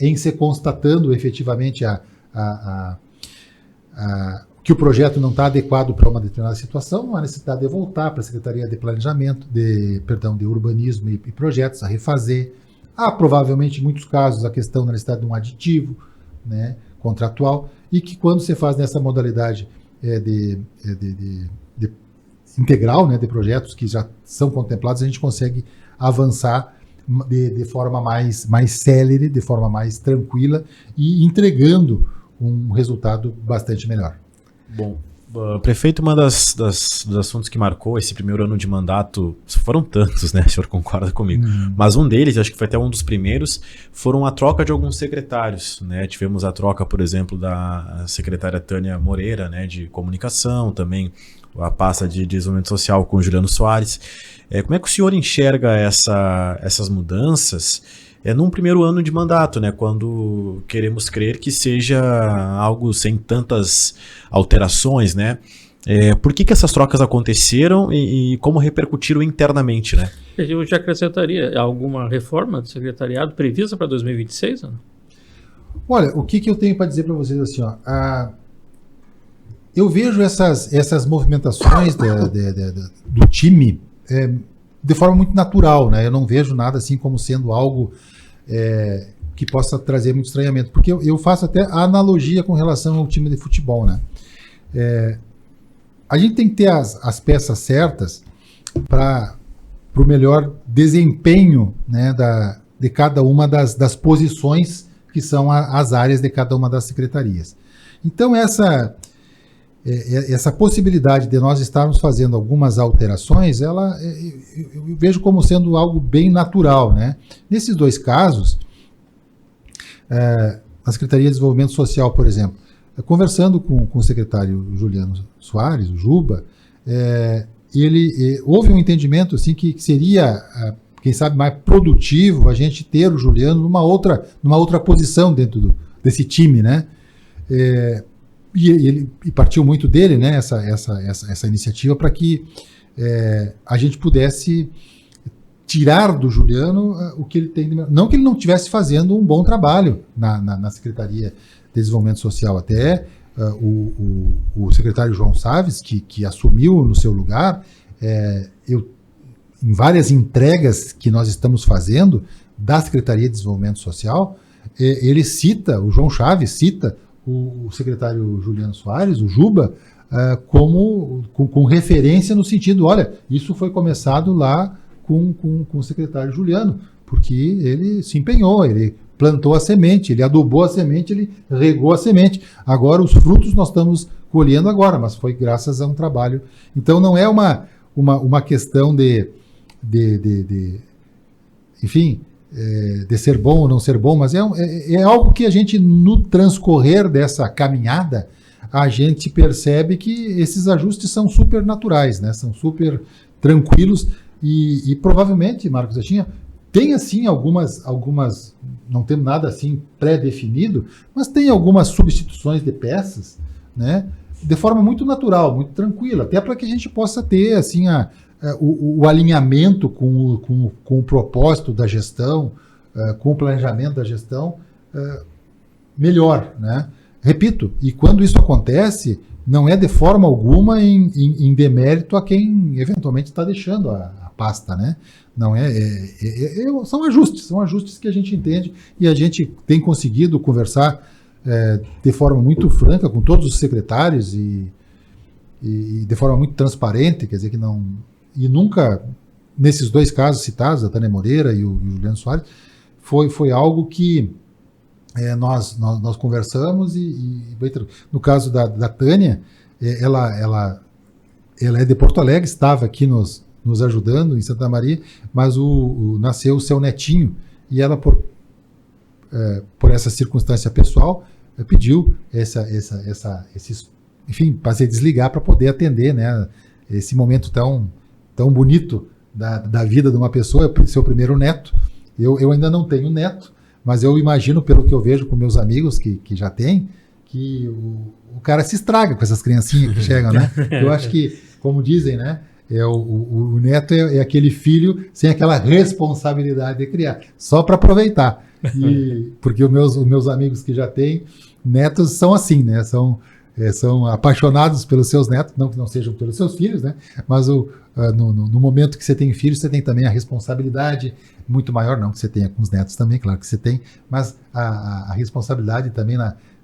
S8: em se constatando efetivamente que o projeto não está adequado para uma determinada situação, não há necessidade de voltar para a Secretaria de Planejamento, de Urbanismo e Projetos, a refazer. Há provavelmente, em muitos casos, a questão da necessidade de um aditivo, né, contratual, e que quando você faz nessa modalidade de integral, né, de projetos que já são contemplados, a gente consegue avançar de forma mais célere, de forma mais tranquila e entregando um resultado bastante melhor.
S9: Bom, prefeito, uma dos assuntos que marcou esse primeiro ano de mandato, foram tantos, né, o senhor concorda comigo, mas um deles, acho que foi até um dos primeiros, foram a troca de alguns secretários, né, tivemos a troca, por exemplo, da secretária Tânia Moreira, né, de comunicação, também a pasta de desenvolvimento social com o Juliano Soares. Como é que o senhor enxerga essas mudanças num primeiro ano de mandato, né, quando queremos crer que seja algo sem tantas alterações, né? Por que essas trocas aconteceram e como repercutiram internamente, né?
S7: Eu já acrescentaria alguma reforma do secretariado prevista para 2026? Não?
S8: Olha, o que eu tenho para dizer para vocês assim, ó, eu vejo essas movimentações do time de forma muito natural, né? Eu não vejo nada assim como sendo algo que possa trazer muito estranhamento, porque eu faço até a analogia com relação ao time de futebol, né? A gente tem que ter as peças certas para o melhor desempenho, né, de cada uma das posições que são as áreas de cada uma das secretarias. Então, essa possibilidade de nós estarmos fazendo algumas alterações, eu vejo como sendo algo bem natural, né? Nesses dois casos, a Secretaria de Desenvolvimento Social, por exemplo, conversando com o secretário Juliano Soares, o Juba, houve um entendimento assim, que seria, quem sabe, mais produtivo a gente ter o Juliano numa outra posição dentro desse time, né? E partiu muito dele, né, essa iniciativa para que a gente pudesse tirar do Juliano o que ele tem. Não que ele não estivesse fazendo um bom trabalho na Secretaria de Desenvolvimento Social, até o secretário João Saves, que assumiu no seu lugar, em várias entregas que nós estamos fazendo da Secretaria de Desenvolvimento Social, ele cita, o João Chaves cita o secretário Juliano Soares, o Juba, com referência no sentido, olha, isso foi começado lá com o secretário Juliano, porque ele se empenhou, ele plantou a semente, ele adubou a semente, ele regou a semente. Agora os frutos nós estamos colhendo agora, mas foi graças a um trabalho. Então não é uma questão enfim, de ser bom ou não ser bom, mas é algo que a gente, no transcorrer dessa caminhada, a gente percebe que esses ajustes são super naturais, né? São super tranquilos e provavelmente, Marcos Achinha, tem assim algumas, não temos nada assim pré-definido, mas tem algumas substituições de peças, né? De forma muito natural, muito tranquila, até para que a gente possa ter assim o alinhamento com o propósito da gestão, com o planejamento da gestão melhor, né? Repito, e quando isso acontece, não é de forma alguma em demérito a quem eventualmente está deixando a pasta, né? Não são ajustes que a gente entende e a gente tem conseguido conversar de forma muito franca com todos os secretários e de forma muito transparente, quer dizer que não... E nunca, nesses dois casos citados, a Tânia Moreira e o Juliano Soares, foi algo que nós conversamos no caso da Tânia, ela é de Porto Alegre, estava aqui nos ajudando em Santa Maria, mas nasceu o seu netinho e ela, por essa circunstância pessoal, pediu enfim, para se desligar para poder atender, né, esse momento tão bonito da vida de uma pessoa, seu primeiro neto. Eu ainda não tenho neto, mas eu imagino, pelo que eu vejo com meus amigos que já têm, que o cara se estraga com essas criancinhas que chegam, né? Eu acho que, como dizem, né, o neto é aquele filho sem aquela responsabilidade de criar, só para aproveitar. Porque os meus amigos que já têm netos são assim, né? São apaixonados pelos seus netos, não que não sejam pelos seus filhos, né? Mas no momento que você tem filhos, você tem também a responsabilidade muito maior, não que você tenha com os netos também, claro que você tem, mas a responsabilidade também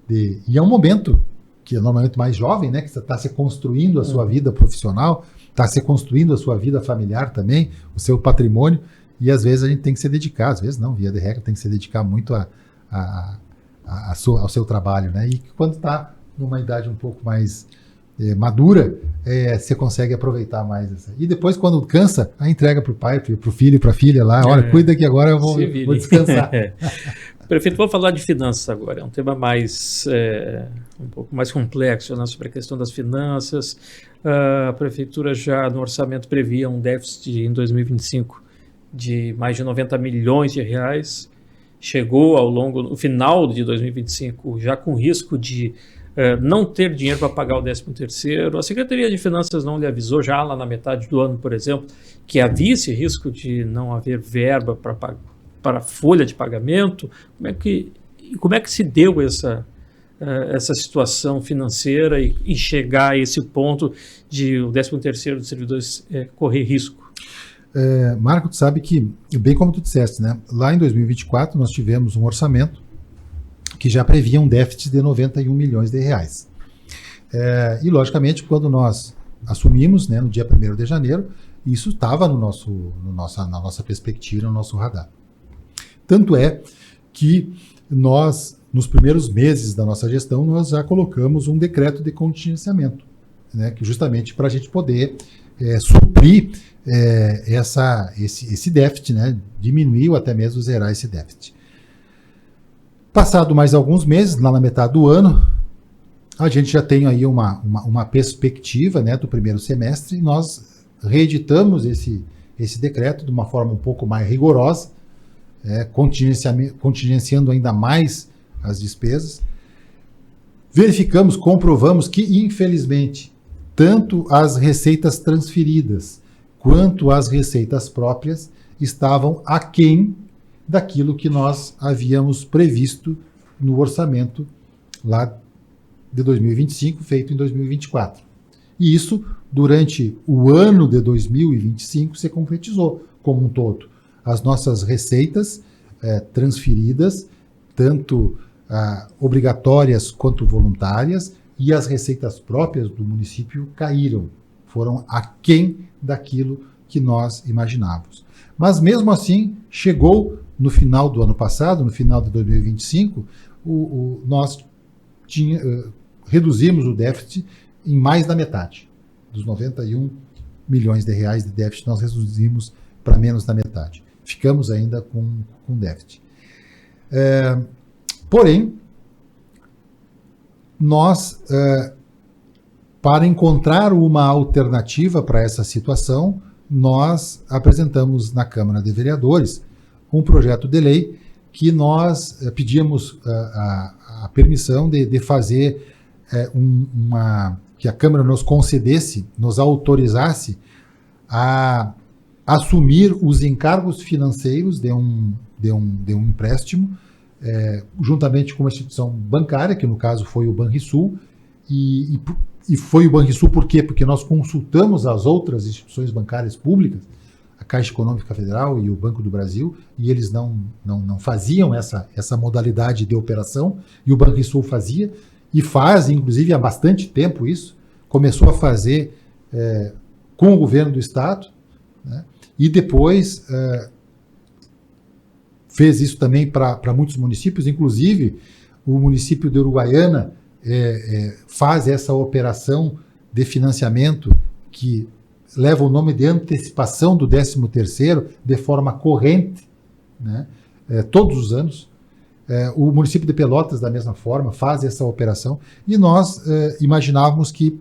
S8: e é um momento que é normalmente mais jovem, né? Que você está se construindo a sua vida profissional, está se construindo a sua vida familiar também, o seu patrimônio, e às vezes a gente tem que se dedicar, às vezes não, via de regra, tem que se dedicar muito ao seu trabalho, né? E quando está numa idade um pouco mais madura, você consegue aproveitar mais. E depois, quando cansa, a entrega para o pai, para o filho, para a filha lá, olha, cuida que agora eu vou descansar.
S7: Prefeito, vou falar de finanças agora, é um tema um pouco mais complexo, né, sobre a questão das finanças. A Prefeitura já no orçamento previa um déficit em 2025 de mais de 90 milhões de reais, chegou no final de 2025 já com risco de não ter dinheiro para pagar o 13º. A Secretaria de Finanças não lhe avisou já lá na metade do ano, por exemplo, que havia esse risco de não haver verba para a folha de pagamento. Como é que se deu essa situação financeira e chegar a esse ponto de o 13º dos servidores correr risco?
S8: Marco, tu sabe que, bem como tu disseste, né, lá em 2024 nós tivemos um orçamento que já previa um déficit de 91 milhões de reais. E, logicamente, quando nós assumimos, né, no dia 1º de janeiro, isso estava na nossa perspectiva, no nosso radar. Tanto é que nós, nos primeiros meses da nossa gestão, nós já colocamos um decreto de contingenciamento, né, que justamente para a gente poder suprir esse déficit, né, diminuir ou até mesmo zerar esse déficit. Passado mais alguns meses, lá na metade do ano, a gente já tem aí uma perspectiva, né, do primeiro semestre, e nós reeditamos esse decreto de uma forma um pouco mais rigorosa, contingenciando ainda mais as despesas. Verificamos, comprovamos que, infelizmente, tanto as receitas transferidas quanto as receitas próprias estavam aquém daquilo que nós havíamos previsto no orçamento lá de 2025, feito em 2024. E isso, durante o ano de 2025, se concretizou como um todo. As nossas receitas transferidas, tanto obrigatórias quanto voluntárias, e as receitas próprias do município caíram, foram aquém daquilo que nós imaginávamos. Mas mesmo assim, chegou no final do ano passado, no final de 2025, nós reduzimos o déficit em mais da metade. Dos 91 milhões de reais de déficit, nós reduzimos para menos da metade. Ficamos ainda com déficit. Porém, nós, para encontrar uma alternativa para essa situação, nós apresentamos na Câmara de Vereadores um projeto de lei que nós pedíamos a permissão de fazer que a Câmara nos concedesse, nos autorizasse a assumir os encargos financeiros de um empréstimo, juntamente com uma instituição bancária, que no caso foi o Banrisul, e foi o Banrisul por quê? Porque nós consultamos as outras instituições bancárias públicas, a Caixa Econômica Federal e o Banco do Brasil, e eles não faziam essa modalidade de operação, e o Banrisul fazia, e faz, inclusive, há bastante tempo isso, começou a fazer com o governo do Estado, né, e depois fez isso também para muitos municípios, inclusive o município de Uruguaiana faz essa operação de financiamento que leva o nome de antecipação do 13º de forma corrente, né, todos os anos. O município de Pelotas, da mesma forma, faz essa operação, e nós imaginávamos que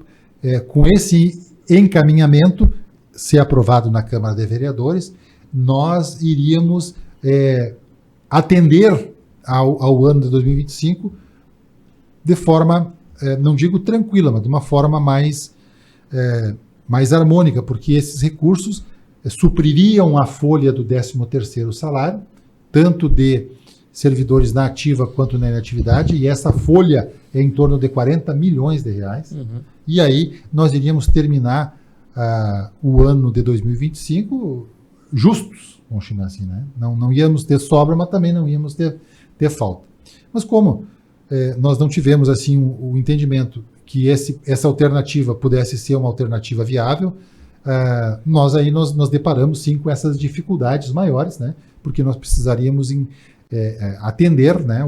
S8: com esse encaminhamento, ser aprovado na Câmara de Vereadores, nós iríamos atender ao ano de 2025 de forma, não digo tranquila, mas de uma forma mais harmônica, porque esses recursos supririam a folha do 13º salário, tanto de servidores na ativa quanto na inatividade, e essa folha é em torno de 40 milhões de reais. Uhum. E aí nós iríamos terminar o ano de 2025 justos, vamos chamar assim, né? Não íamos ter sobra, mas também não íamos ter falta. Mas como nós não tivemos assim o entendimento que essa alternativa pudesse ser uma alternativa viável, nós deparamos sim com essas dificuldades maiores, né? Porque nós precisaríamos atender, né,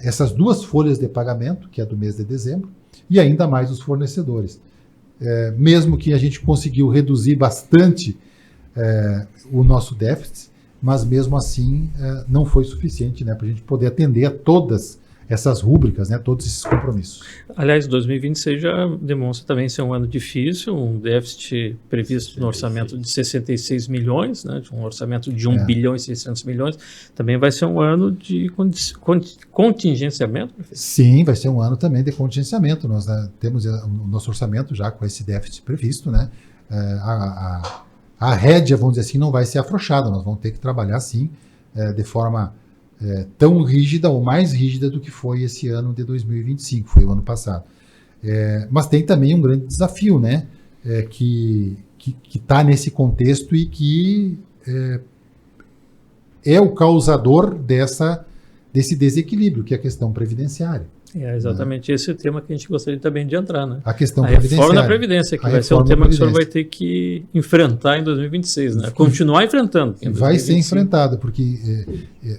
S8: essas duas folhas de pagamento, que é do mês de dezembro, e ainda mais os fornecedores. Mesmo que a gente conseguiu reduzir bastante o nosso déficit, mas mesmo assim não foi suficiente, né, para a gente poder atender a todas essas rúbricas, né, todos esses compromissos.
S7: Aliás, 2026 já demonstra também ser um ano difícil, um déficit previsto no orçamento de 66 milhões, né, um orçamento de 1 bilhão e 600 milhões, também vai ser um ano de contingenciamento, prefeito?
S8: Sim, vai ser um ano também de contingenciamento. Nós temos o nosso orçamento já com esse déficit previsto, né, a rédea, vamos dizer assim, não vai ser afrouxada, nós vamos ter que trabalhar sim, de forma tão rígida ou mais rígida do que foi esse ano de 2025, foi o ano passado. Mas tem também um grande desafio, né? Que está nesse contexto e que é o causador desse desequilíbrio, que é a questão previdenciária.
S7: É exatamente esse o tema que a gente gostaria também de entrar, né?
S8: A questão
S7: previdenciária. A reforma da Previdência, que vai ser um tema que o senhor vai ter que enfrentar em 2026, né? Continuar enfrentando.
S8: Vai ser enfrentado, porque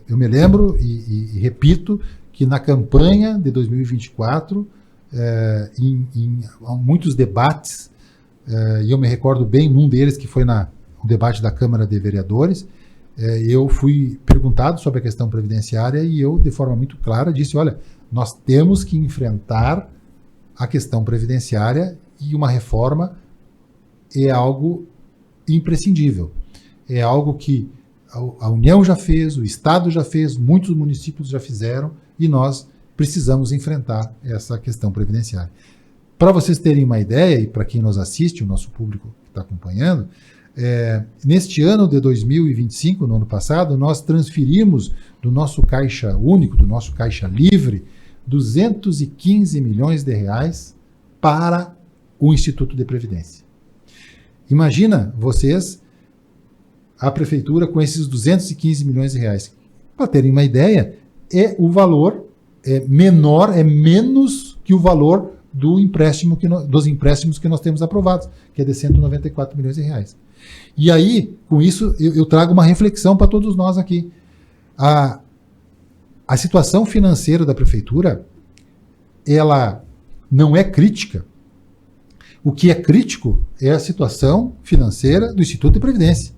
S8: eu me lembro e repito que na campanha de 2024, em muitos debates, e eu me recordo bem num deles, que foi no debate da Câmara de Vereadores, eu fui perguntado sobre a questão previdenciária e eu, de forma muito clara, disse, olha, nós temos que enfrentar a questão previdenciária e uma reforma é algo imprescindível. É algo que a União já fez, o Estado já fez, muitos municípios já fizeram e nós precisamos enfrentar essa questão previdenciária. Para vocês terem uma ideia, e para quem nos assiste, o nosso público que está acompanhando, neste ano de 2025, no ano passado, nós transferimos do nosso caixa único, do nosso caixa livre, 215 milhões de reais para o Instituto de Previdência. Imagina vocês, a prefeitura com esses 215 milhões de reais. Para terem uma ideia, o valor menor, é menos que o valor dos empréstimos que nós temos aprovados, que é de 194 milhões de reais. E aí, com isso, eu trago uma reflexão para todos nós aqui. A situação financeira da prefeitura, ela não é crítica. O que é crítico é a situação financeira do Instituto de Previdência,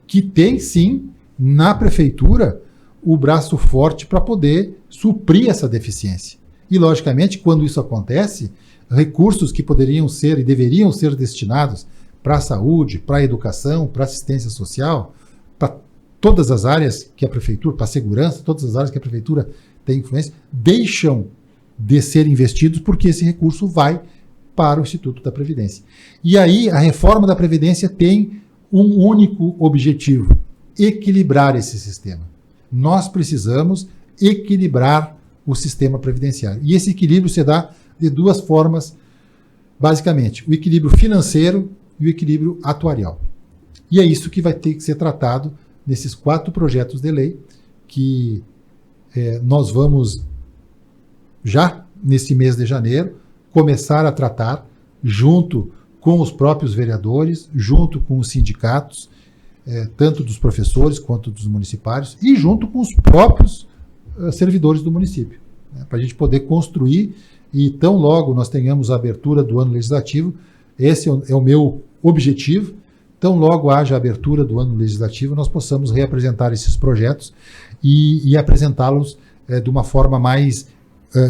S8: que tem, sim, na prefeitura, o braço forte para poder suprir essa deficiência. E, logicamente, quando isso acontece, recursos que poderiam ser e deveriam ser destinados para a saúde, para a educação, para a assistência social, para todas as áreas que a prefeitura, para a segurança, todas as áreas que a prefeitura tem influência, deixam de ser investidos porque esse recurso vai para o Instituto da Previdência. E aí a reforma da Previdência tem um único objetivo: equilibrar esse sistema. Nós precisamos equilibrar o sistema previdenciário. E esse equilíbrio se dá de duas formas, basicamente: o equilíbrio financeiro e o equilíbrio atuarial. E é isso que vai ter que ser tratado nesses 4 projetos de lei que nós vamos, já nesse mês de janeiro, começar a tratar junto com os próprios vereadores, junto com os sindicatos, tanto dos professores quanto dos municipários, e junto com os próprios servidores do município, para a gente poder construir, e tão logo nós tenhamos a abertura do ano legislativo, esse é o meu objetivo, tão logo haja a abertura do ano legislativo, nós possamos reapresentar esses projetos e apresentá-los de uma forma mais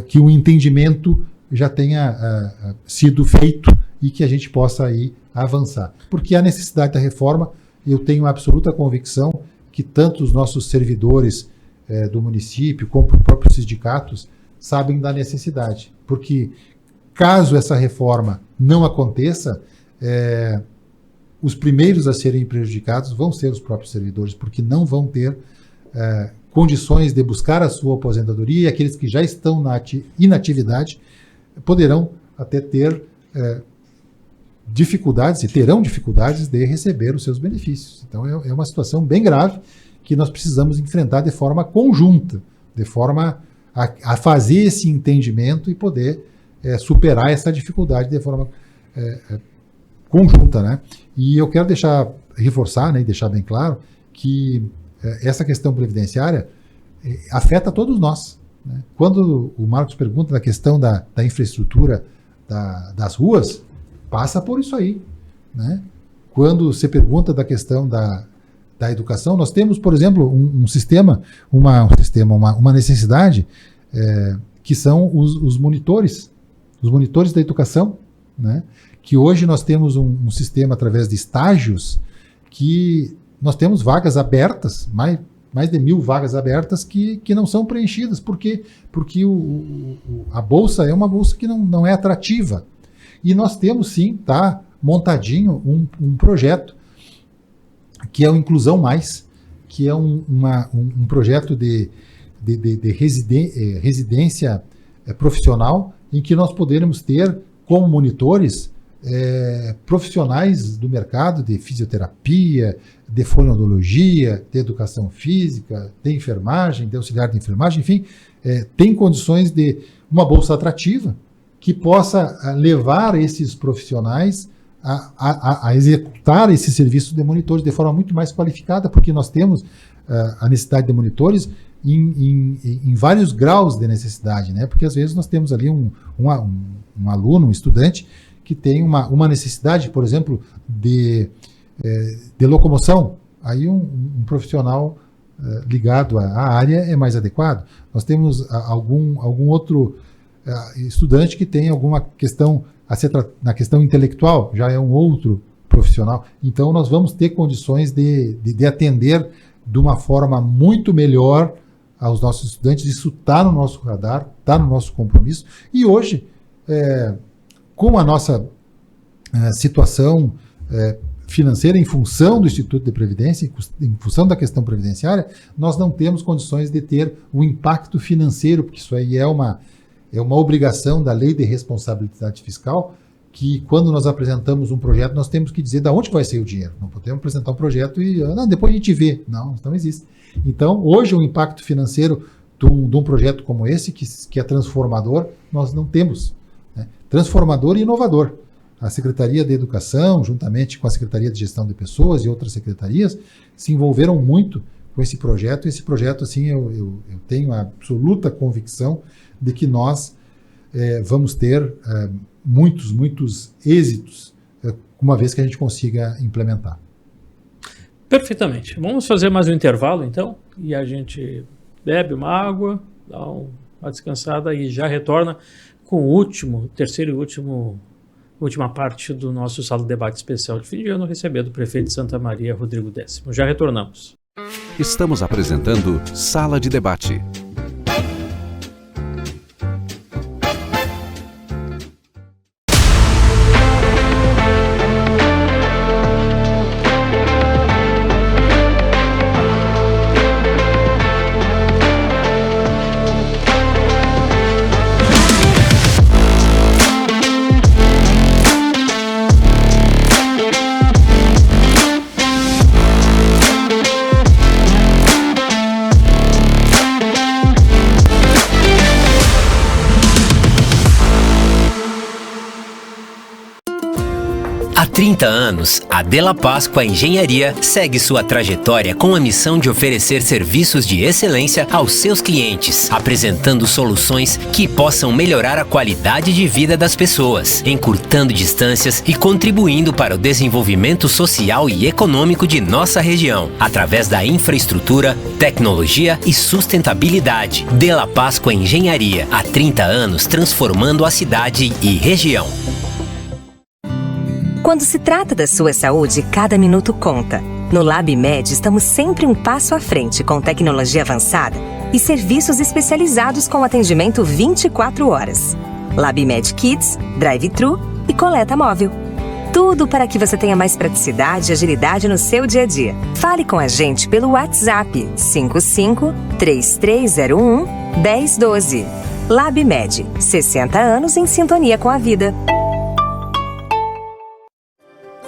S8: que o entendimento já tenha sido feito e que a gente possa aí avançar. Porque a necessidade da reforma, eu tenho absoluta convicção que tanto os nossos servidores do município, como os próprios sindicatos, sabem da necessidade. Porque caso essa reforma não aconteça, os primeiros a serem prejudicados vão ser os próprios servidores, porque não vão ter condições de buscar a sua aposentadoria, e aqueles que já estão na inatividade poderão até ter dificuldades, e terão dificuldades de receber os seus benefícios. Então é uma situação bem grave que nós precisamos enfrentar de forma conjunta, de forma a fazer esse entendimento e poder superar essa dificuldade de forma conjunta, né? E eu quero reforçar, né, e deixar bem claro que essa questão previdenciária afeta todos nós, né? Quando o Marcos pergunta da questão da infraestrutura das ruas, passa por isso aí, né? Quando você pergunta da questão da educação, nós temos, por exemplo, uma necessidade que são os monitores da educação, né? Que hoje nós temos um sistema através de estágios que nós temos vagas abertas, mais de 1.000 vagas abertas que não são preenchidas. Por quê? Porque a bolsa é uma bolsa que não é atrativa. E nós temos sim, tá montadinho um projeto que é o Inclusão Mais, que é um projeto de de residência profissional, em que nós poderemos ter como monitores profissionais do mercado de fisioterapia, de fonoaudiologia, de educação física, de enfermagem, de auxiliar de enfermagem, enfim, tem condições de uma bolsa atrativa que possa levar esses profissionais a executar esse serviço de monitores de forma muito mais qualificada, porque nós temos a necessidade de monitores em vários graus de necessidade, né? Porque às vezes nós temos ali um aluno, um estudante, que tem uma necessidade, por exemplo, de locomoção. Aí um profissional ligado à área é mais adequado. Nós temos algum outro estudante que tem alguma questão na questão intelectual, já é um outro profissional. Então nós vamos ter condições de atender de uma forma muito melhor aos nossos estudantes. Isso está no nosso radar, está no nosso compromisso. E hoje, com a nossa situação financeira, em função do Instituto de Previdência, em função da questão previdenciária, nós não temos condições de ter o impacto financeiro, porque isso aí é uma obrigação da Lei de Responsabilidade Fiscal, que quando nós apresentamos um projeto, nós temos que dizer de onde vai sair o dinheiro. Não podemos apresentar um projeto e depois a gente vê. Não existe. Então, hoje, o impacto financeiro de um projeto como esse, que é transformador, nós não temos. Né? Transformador e inovador. A Secretaria de Educação, juntamente com a Secretaria de Gestão de Pessoas e outras secretarias, se envolveram muito com esse projeto. Esse projeto, assim, eu tenho a absoluta convicção de que nós vamos ter muitos êxitos, uma vez que a gente consiga implementar.
S7: Perfeitamente. Vamos fazer mais um intervalo, então, e a gente bebe uma água, dá uma descansada e já retorna com o terceiro e última parte do nosso Sala de Debate Especial de fim de ano, recebendo o prefeito de Santa Maria, Rodrigo Décimo. Já retornamos.
S11: Estamos apresentando Sala de Debate.
S1: Há 30 anos, a Della Páscoa Engenharia segue sua trajetória com a missão de oferecer serviços de excelência aos seus clientes, apresentando soluções que possam melhorar a qualidade de vida das pessoas, encurtando distâncias e contribuindo para o desenvolvimento social e econômico de nossa região, através da infraestrutura, tecnologia e sustentabilidade. Della Páscoa Engenharia, há 30 anos transformando a cidade e região.
S4: Quando se trata da sua saúde, cada minuto conta. No LabMed, estamos sempre um passo à frente com tecnologia avançada e serviços especializados com atendimento 24 horas. LabMed Kids, Drive-Thru e coleta móvel. Tudo para que você tenha mais praticidade e agilidade no seu dia a dia. Fale com a gente pelo WhatsApp 55 3301 1012. LabMed, 60 anos em sintonia com a vida.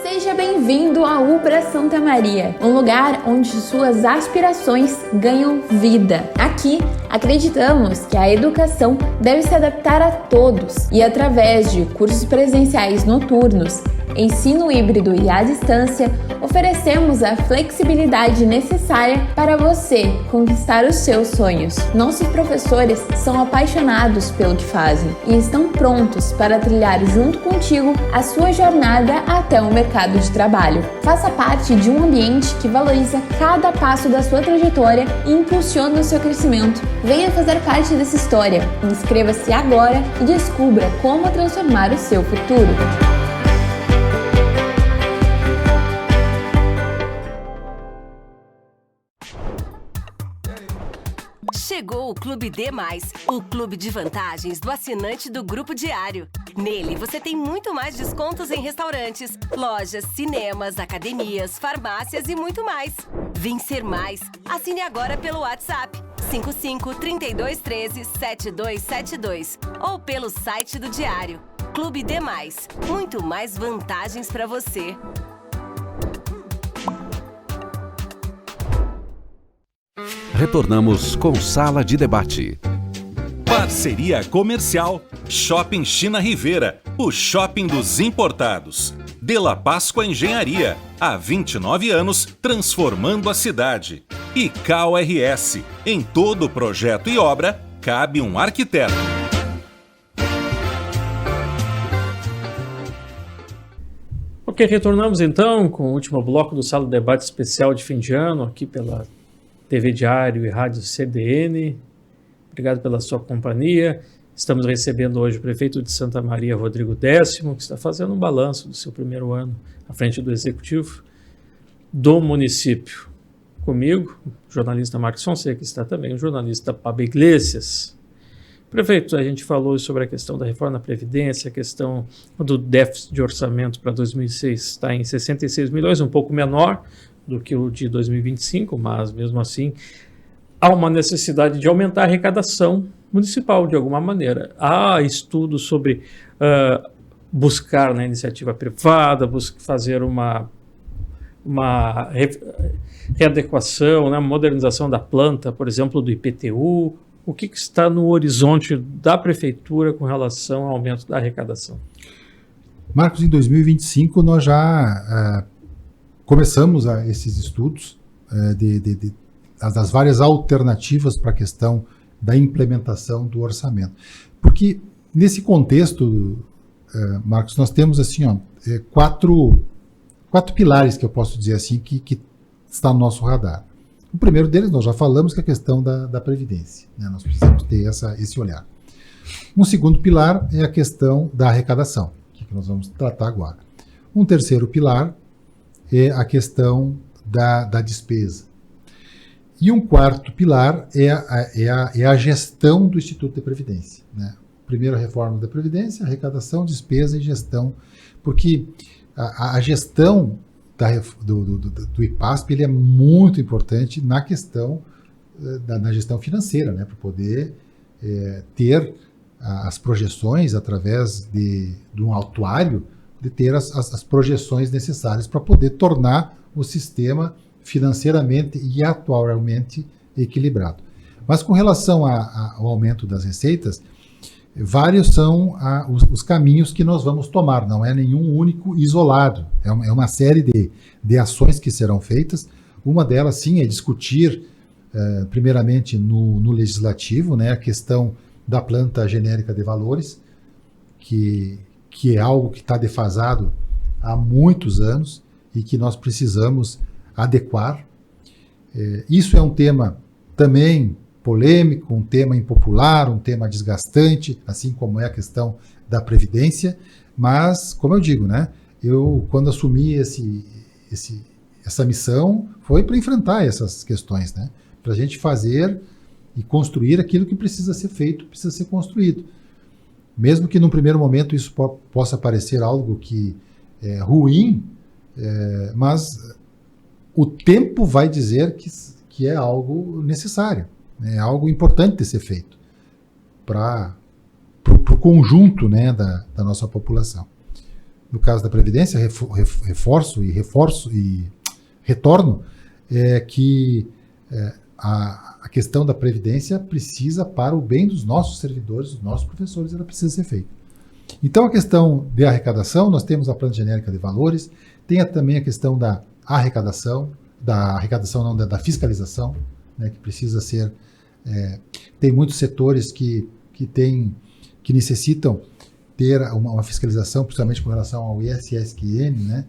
S10: Seja bem-vindo à Ubra Santa Maria, um lugar onde suas aspirações ganham vida. Aqui, acreditamos que a educação deve se adaptar a todos e, através de cursos presenciais noturnos, ensino híbrido e à distância, oferecemos a flexibilidade necessária para você conquistar os seus sonhos. Nossos professores são apaixonados pelo que fazem e estão prontos para trilhar junto contigo a sua jornada até o mercado de trabalho. Faça parte de um ambiente que valoriza cada passo da sua trajetória e impulsiona o seu crescimento. Venha fazer parte dessa história. Inscreva-se agora e descubra como transformar o seu futuro.
S12: Chegou o Clube D+, o clube de vantagens do assinante do Grupo Diário. Nele, você tem muito mais descontos em restaurantes, lojas, cinemas, academias, farmácias e muito mais. Vem ser mais. Assine agora pelo WhatsApp 55-3213-7272 ou pelo site do Diário. Clube D+, muito mais vantagens para você.
S6: Retornamos com Sala de Debate.
S11: Parceria comercial Shopping China Rivera, o shopping dos importados. De La Páscoa Engenharia, há 29 anos transformando a cidade. E KRS, em todo projeto e obra, cabe um arquiteto.
S7: Ok, retornamos então com o último bloco do Sala de Debate especial de fim de ano, aqui pela TV Diário e Rádio CDN. Obrigado pela sua companhia. Estamos recebendo hoje o prefeito de Santa Maria, Rodrigo Décimo, que está fazendo um balanço do seu primeiro ano à frente do Executivo do município. Comigo, o jornalista Marcos Fonseca, que está também o jornalista Pablo Iglesias. Prefeito, a gente falou sobre a questão da reforma da Previdência, a questão do déficit de orçamento para 2006 está em 66 milhões, um pouco menor do que o de 2025, mas mesmo assim há uma necessidade de aumentar a arrecadação municipal de alguma maneira. Há estudos sobre buscar na iniciativa privada, fazer uma readequação, né, modernização da planta, por exemplo, do IPTU. O que está no horizonte da prefeitura com relação ao aumento da arrecadação?
S8: Marcos, em 2025 nós já começamos esses estudos das várias alternativas para a questão da implementação do orçamento. Porque nesse contexto, Marcos, nós temos assim, quatro pilares que eu posso dizer assim que está no nosso radar. O primeiro deles, nós já falamos, que é a questão da Previdência, né? Nós precisamos ter esse olhar. Um segundo pilar é a questão da arrecadação, que nós vamos tratar agora. Um terceiro pilar é a questão da despesa. E um quarto pilar é a gestão do Instituto de Previdência, né? Primeiro, a reforma da Previdência, arrecadação, despesa e gestão, porque a gestão do IPASP ele é muito importante na questão na gestão financeira, né? Para poder ter as projeções através de um atuário, de ter as projeções necessárias para poder tornar o sistema financeiramente e atualmente equilibrado. Mas com relação ao aumento das receitas, vários são os caminhos que nós vamos tomar, não é nenhum único isolado, é uma série de ações que serão feitas. Uma delas, sim, é discutir, primeiramente no Legislativo, né, a questão da planta genérica de valores, que é algo que está defasado há muitos anos e que nós precisamos adequar. Isso é um tema também polêmico, um tema impopular, um tema desgastante, assim como é a questão da Previdência, mas, como eu digo, né, eu, quando assumi essa missão, foi para enfrentar essas questões, né, para a gente fazer e construir aquilo que precisa ser feito, precisa ser construído. Mesmo que num primeiro momento isso possa parecer algo que é ruim, mas o tempo vai dizer que é algo necessário, é algo importante de ser feito para o conjunto, né, da nossa população. No caso da Previdência, reforço e retorno que a questão da Previdência precisa, para o bem dos nossos servidores, dos nossos professores, ela precisa ser feita. Então, a questão de arrecadação, nós temos a planta genérica de valores, tem também a questão da fiscalização, né, que precisa ser. Tem muitos setores que necessitam ter uma fiscalização, principalmente com relação ao ISSQN, né,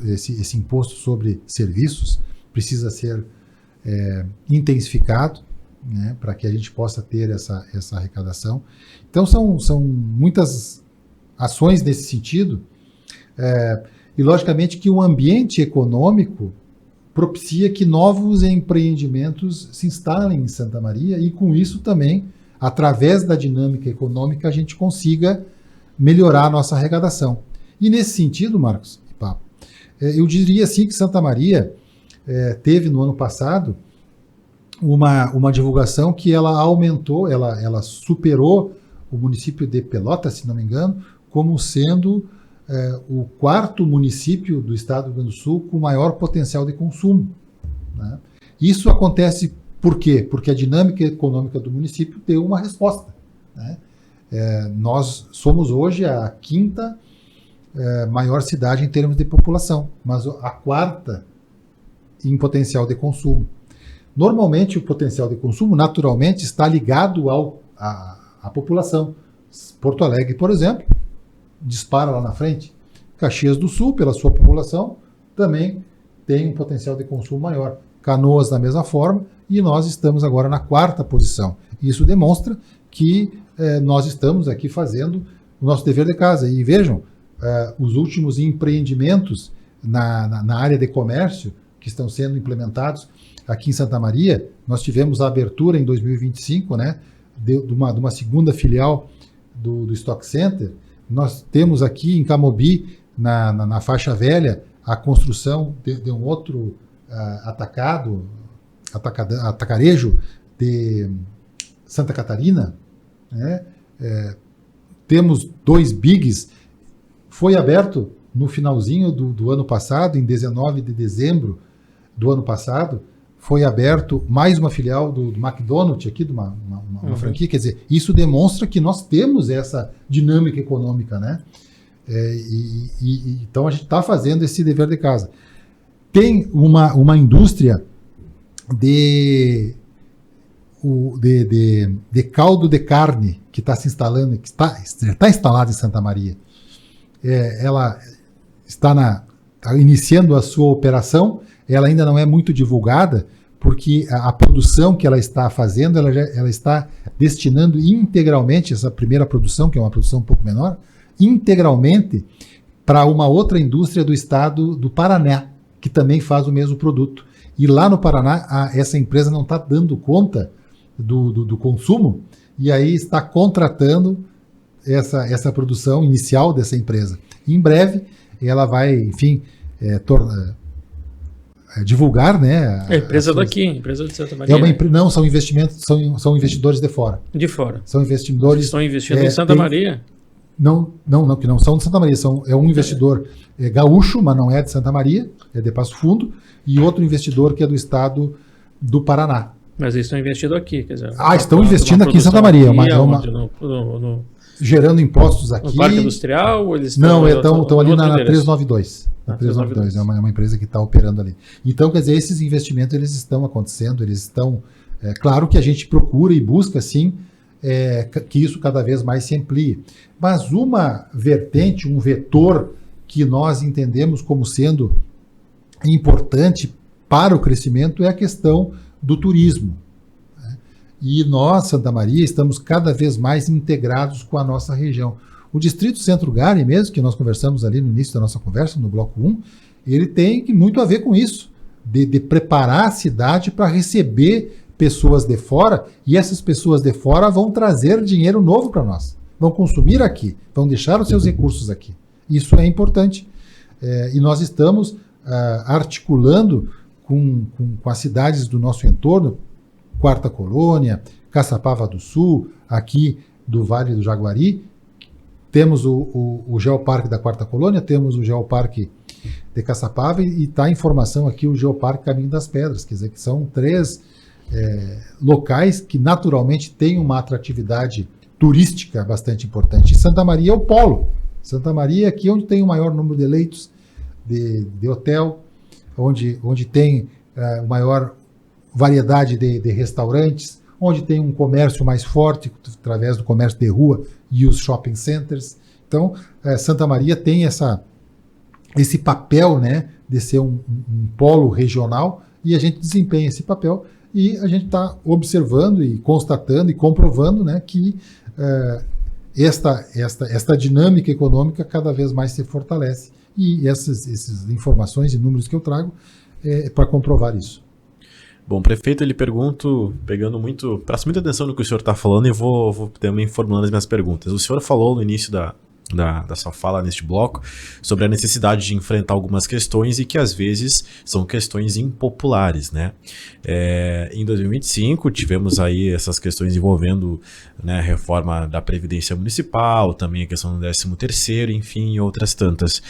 S8: esse imposto sobre serviços precisa ser intensificado, né, para que a gente possa ter essa arrecadação. Então são muitas ações nesse sentido, e logicamente que o ambiente econômico propicia que novos empreendimentos se instalem em Santa Maria e com isso também, através da dinâmica econômica, a gente consiga melhorar a nossa arrecadação. E nesse sentido, Marcos e Papo, eu diria assim que Santa Maria teve no ano passado uma divulgação que ela aumentou, ela superou o município de Pelotas, se não me engano, como sendo o 4º município do estado do Rio Grande do Sul com maior potencial de consumo, né? Isso acontece por quê? Porque a dinâmica econômica do município deu uma resposta, né? Nós somos hoje a 5ª maior cidade em termos de população, mas a 4ª em potencial de consumo. Normalmente o potencial de consumo naturalmente está ligado à população. Porto Alegre, por exemplo, dispara lá na frente. Caxias do Sul, pela sua população, também tem um potencial de consumo maior. Canoas da mesma forma, e nós estamos agora na 4ª posição. Isso demonstra que nós estamos aqui fazendo o nosso dever de casa. E vejam, os últimos empreendimentos na área de comércio que estão sendo implementados aqui em Santa Maria, nós tivemos a abertura em 2025, né, de uma segunda filial do Stock Center. Nós temos aqui em Camobi, na faixa velha, a construção de um outro atacarejo de Santa Catarina, né? Temos 2 bigs. Foi aberto no finalzinho do ano passado, em 19 de dezembro do ano passado, foi aberto mais uma filial do McDonald's aqui, de uma franquia. Quer dizer, isso demonstra que nós temos essa dinâmica econômica, né? Então a gente está fazendo esse dever de casa. Tem uma indústria de caldo de carne que está se instalando, que está instalada em Santa Maria. Ela está iniciando a sua operação. Ela ainda não é muito divulgada, porque a produção que ela está fazendo, ela está destinando integralmente, essa primeira produção, que é uma produção um pouco menor, integralmente para uma outra indústria do estado do Paraná, que também faz o mesmo produto. E lá no Paraná, essa empresa não está dando conta do consumo, e aí está contratando essa produção inicial dessa empresa. E em breve, ela vai, enfim, divulgar, né?
S7: É empresa daqui, empresa de Santa Maria.
S8: Não, são investimentos, são investidores de fora.
S7: De fora.
S8: São investidores.
S7: Estão investindo em Santa Maria?
S8: Não, que não são de Santa Maria. É um investidor gaúcho, mas não é de Santa Maria, é de Passo Fundo, e outro investidor que é do estado do Paraná.
S7: Mas eles estão investindo aqui, quer dizer.
S8: Estão investindo aqui em Santa Maria. Gerando impostos aqui.
S7: No Parque Industrial? Ou eles
S8: estão ali na 392. Na 392, é uma empresa que está operando ali. Então, quer dizer, esses investimentos eles estão acontecendo, eles estão... claro que a gente procura e busca, sim, que isso cada vez mais se amplie. Mas uma vertente, um vetor que nós entendemos como sendo importante para o crescimento é a questão do turismo. E nós, Santa Maria, estamos cada vez mais integrados com a nossa região. O Distrito Centro-Gare mesmo, que nós conversamos ali no início da nossa conversa, no bloco 1, ele tem muito a ver com isso, de preparar a cidade para receber pessoas de fora, e essas pessoas de fora vão trazer dinheiro novo para nós, vão consumir aqui, vão deixar os seus recursos aqui. Isso é importante. E nós estamos articulando com as cidades do nosso entorno, Quarta Colônia, Caçapava do Sul, aqui do Vale do Jaguari. Temos o Geoparque da Quarta Colônia, temos o Geoparque de Caçapava e está em formação aqui o Geoparque Caminho das Pedras, quer dizer que são 3 locais que naturalmente têm uma atratividade turística bastante importante. E Santa Maria é o polo. Santa Maria é aqui onde tem o maior número de leitos de hotel, onde tem maior variedade de restaurantes, onde tem um comércio mais forte através do comércio de rua e os shopping centers. Então, Santa Maria tem esse papel, né, de ser um polo regional, e a gente desempenha esse papel, e a gente está observando e constatando e comprovando, né, que esta dinâmica econômica cada vez mais se fortalece. E essas informações e números que eu trago para comprovar isso.
S9: Bom, prefeito, ele pergunto, presta muita atenção no que o senhor está falando, e vou também formulando as minhas perguntas. O senhor falou no início da da sua fala neste bloco, sobre a necessidade de enfrentar algumas questões e que às vezes são questões impopulares, né? Em 2025 tivemos aí essas questões envolvendo, né, a reforma da Previdência Municipal, também a questão do 13º, enfim, e outras tantas.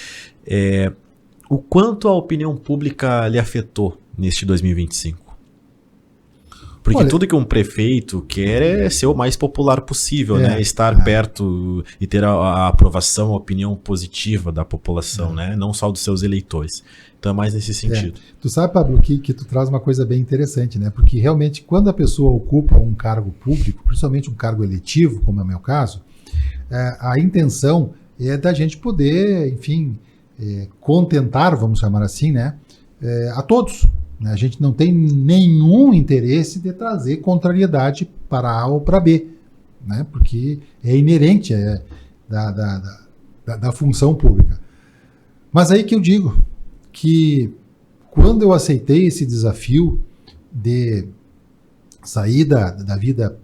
S9: O quanto a opinião pública lhe afetou neste 2025? Porque tudo que um prefeito quer é ser o mais popular possível, né? Estar perto e ter a aprovação, a opinião positiva da população, né? Não só dos seus eleitores. Então é mais nesse sentido.
S8: Tu sabe, Pablo, que tu traz uma coisa bem interessante, né? Porque realmente quando a pessoa ocupa um cargo público, principalmente um cargo eletivo, como é o meu caso, a intenção é da gente poder, enfim, contentar, vamos chamar assim, né? A todos. A gente não tem nenhum interesse de trazer contrariedade para A ou para B, né? Porque é inerente da função pública. Mas aí que eu digo que quando eu aceitei esse desafio de sair da vida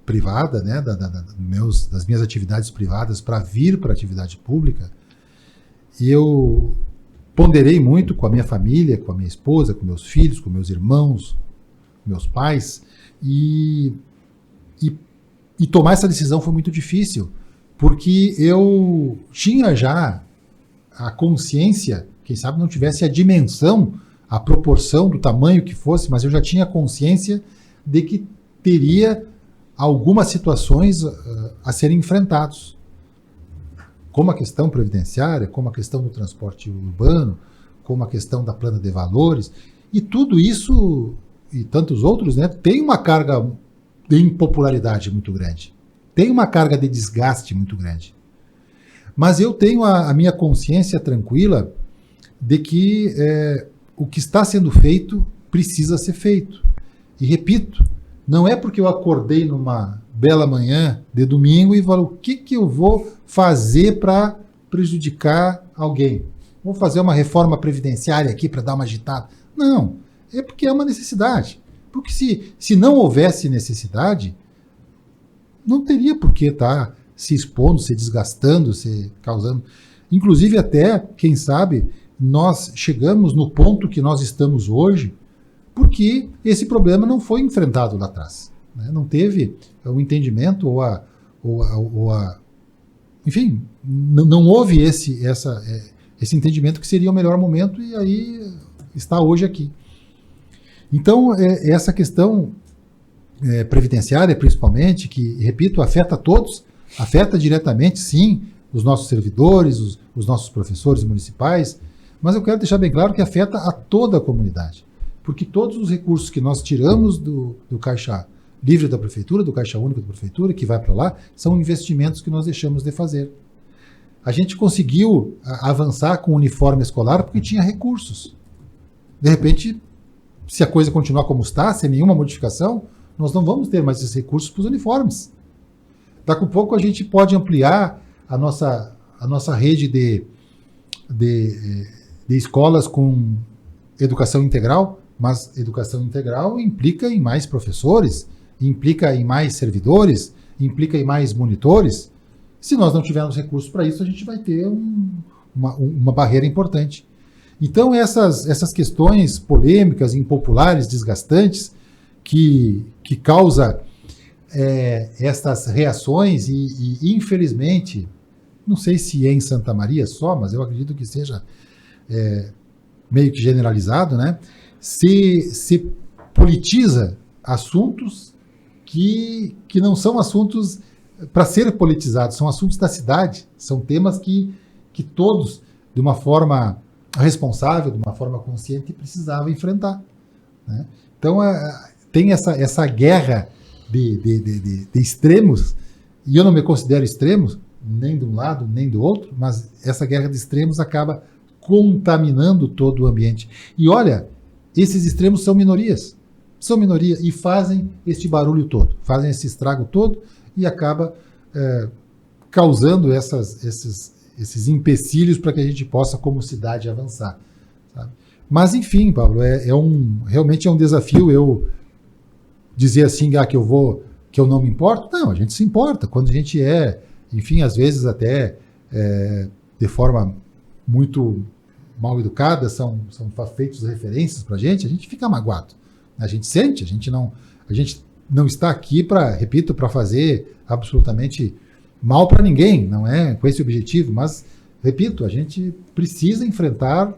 S8: privada, né? Das minhas atividades privadas para vir para a atividade pública, eu ponderei muito com a minha família, com a minha esposa, com meus filhos, com meus irmãos, meus pais, e tomar essa decisão foi muito difícil, porque eu tinha já a consciência, quem sabe não tivesse a dimensão, a proporção do tamanho que fosse, mas eu já tinha consciência de que teria algumas situações a serem enfrentados, como a questão previdenciária, como a questão do transporte urbano, como a questão da plana de valores, e tudo isso, e tantos outros, né, tem uma carga de impopularidade muito grande, tem uma carga de desgaste muito grande. Mas eu tenho a minha consciência tranquila de que o que está sendo feito precisa ser feito. E repito, não é porque eu acordei numa bela manhã de domingo e falo, o que eu vou fazer para prejudicar alguém? Vou fazer uma reforma previdenciária aqui para dar uma agitada? Não, é porque é uma necessidade. Porque se não houvesse necessidade, não teria por que estar se expondo, se desgastando, se causando. Inclusive até, quem sabe, nós chegamos no ponto que nós estamos hoje porque esse problema não foi enfrentado lá atrás. Né? Não teve o entendimento enfim, não houve esse entendimento que seria o melhor momento e aí está hoje aqui. Então, essa questão previdenciária, principalmente, que, repito, afeta a todos, afeta diretamente, sim, os nossos servidores, os nossos professores municipais, mas eu quero deixar bem claro que afeta a toda a comunidade, porque todos os recursos que nós tiramos do Caixa Livre da Prefeitura, do Caixa Único da Prefeitura, que vai para lá, são investimentos que nós deixamos de fazer. A gente conseguiu avançar com o uniforme escolar porque tinha recursos. De repente, se a coisa continuar como está, sem nenhuma modificação, nós não vamos ter mais esses recursos para os uniformes. Daqui a pouco a gente pode ampliar a nossa rede de escolas com educação integral, mas educação integral implica em mais professores, implica em mais servidores, implica em mais monitores. Se nós não tivermos recursos para isso, a gente vai ter uma barreira importante. Então, essas questões polêmicas, impopulares, desgastantes, que causam essas reações e, infelizmente, não sei se é em Santa Maria só, mas eu acredito que seja meio que generalizado, né? Se politiza assuntos que não são assuntos para ser politizados, são assuntos da cidade, são temas que todos, de uma forma responsável, de uma forma consciente, precisavam enfrentar. Né? Então, tem essa guerra de extremos, e eu não me considero extremos, nem de um lado, nem do outro, mas essa guerra de extremos acaba contaminando todo o ambiente. E olha, esses extremos são minorias e fazem este barulho todo, fazem esse estrago todo e acaba causando esses empecilhos para que a gente possa, como cidade, avançar. Sabe? Mas, enfim, Pablo, realmente é um desafio eu dizer assim, que eu não me importo. Não, a gente se importa. Quando a gente enfim, às vezes até de forma muito mal educada, são feitos referências para a gente fica magoado. A gente sente, a gente não está aqui para fazer absolutamente mal para ninguém, não é com esse objetivo, mas, repito, a gente precisa enfrentar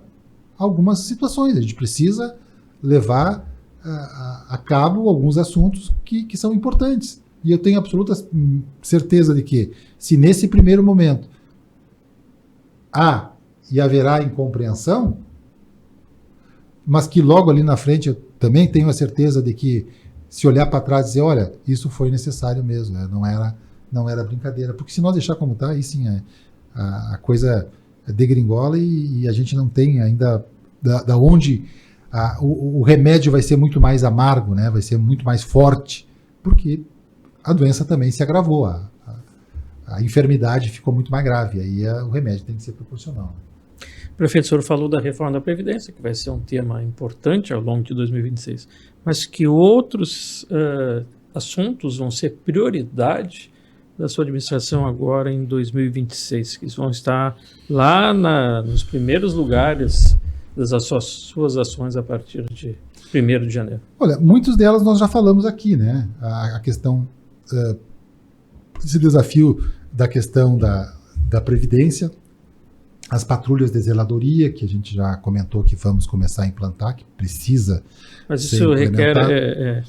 S8: algumas situações, a gente precisa levar a cabo alguns assuntos que são importantes. E eu tenho absoluta certeza de que, se nesse primeiro momento há e haverá incompreensão, mas que logo ali na frente eu também tenho a certeza de que, se olhar para trás e dizer, olha, isso foi necessário mesmo, não era brincadeira, porque se nós deixar como está, aí sim a coisa degringola e a gente não tem ainda da onde o remédio vai ser muito mais amargo, né? Vai ser muito mais forte, porque a doença também se agravou, a enfermidade ficou muito mais grave, aí o remédio tem que ser proporcional.
S7: Prefeito, o senhor falou da reforma da Previdência, que vai ser um tema importante ao longo de 2026, mas que outros assuntos vão ser prioridade da sua administração agora em 2026, que vão estar lá nos primeiros lugares das suas ações a partir de 1º de janeiro?
S8: Olha, muitas delas nós já falamos aqui, né? A questão, esse desafio da questão da Previdência, as patrulhas de zeladoria, que a gente já comentou que vamos começar a implantar, que precisa.
S7: Mas isso requer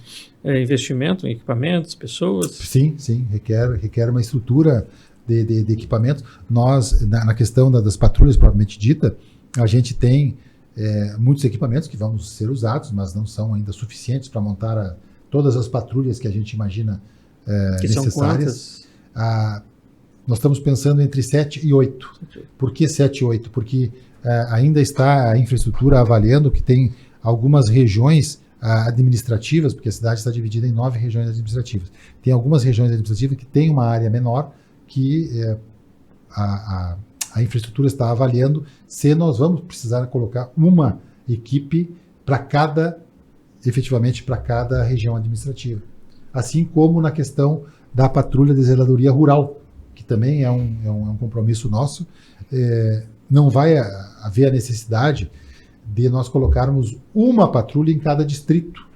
S7: investimento em equipamentos, pessoas?
S8: Sim, requer uma estrutura de equipamentos. Nós, na questão das patrulhas propriamente dita, a gente tem muitos equipamentos que vão ser usados, mas não são ainda suficientes para montar todas as patrulhas que a gente imagina necessárias. Nós estamos pensando entre 7 e 8. Por que 7 e 8? Porque ainda está a infraestrutura avaliando que tem algumas regiões administrativas, porque a cidade está dividida em 9 regiões administrativas. Tem algumas regiões administrativas que têm uma área menor que a infraestrutura está avaliando se nós vamos precisar colocar uma equipe efetivamente para cada região administrativa. Assim como na questão da patrulha de zeladoria rural, que também é um compromisso nosso. Não vai haver a necessidade de nós colocarmos uma patrulha em cada distrito.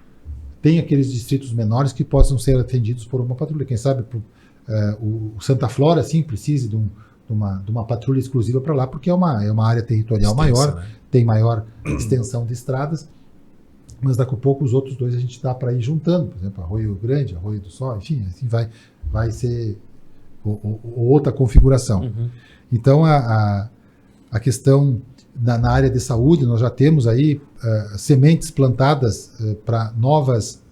S8: Tem aqueles distritos menores que possam ser atendidos por uma patrulha. Quem sabe o Santa Flora, sim, precise de uma patrulha exclusiva para lá, porque é uma área territorial maior, né? Tem maior extensão de estradas, mas daqui a pouco os outros dois a gente dá para ir juntando, por exemplo, Arroio Grande, Arroio do Sol, enfim, assim vai ser outra configuração. Uhum. Então, a questão na área de saúde, nós já temos aí sementes plantadas para novas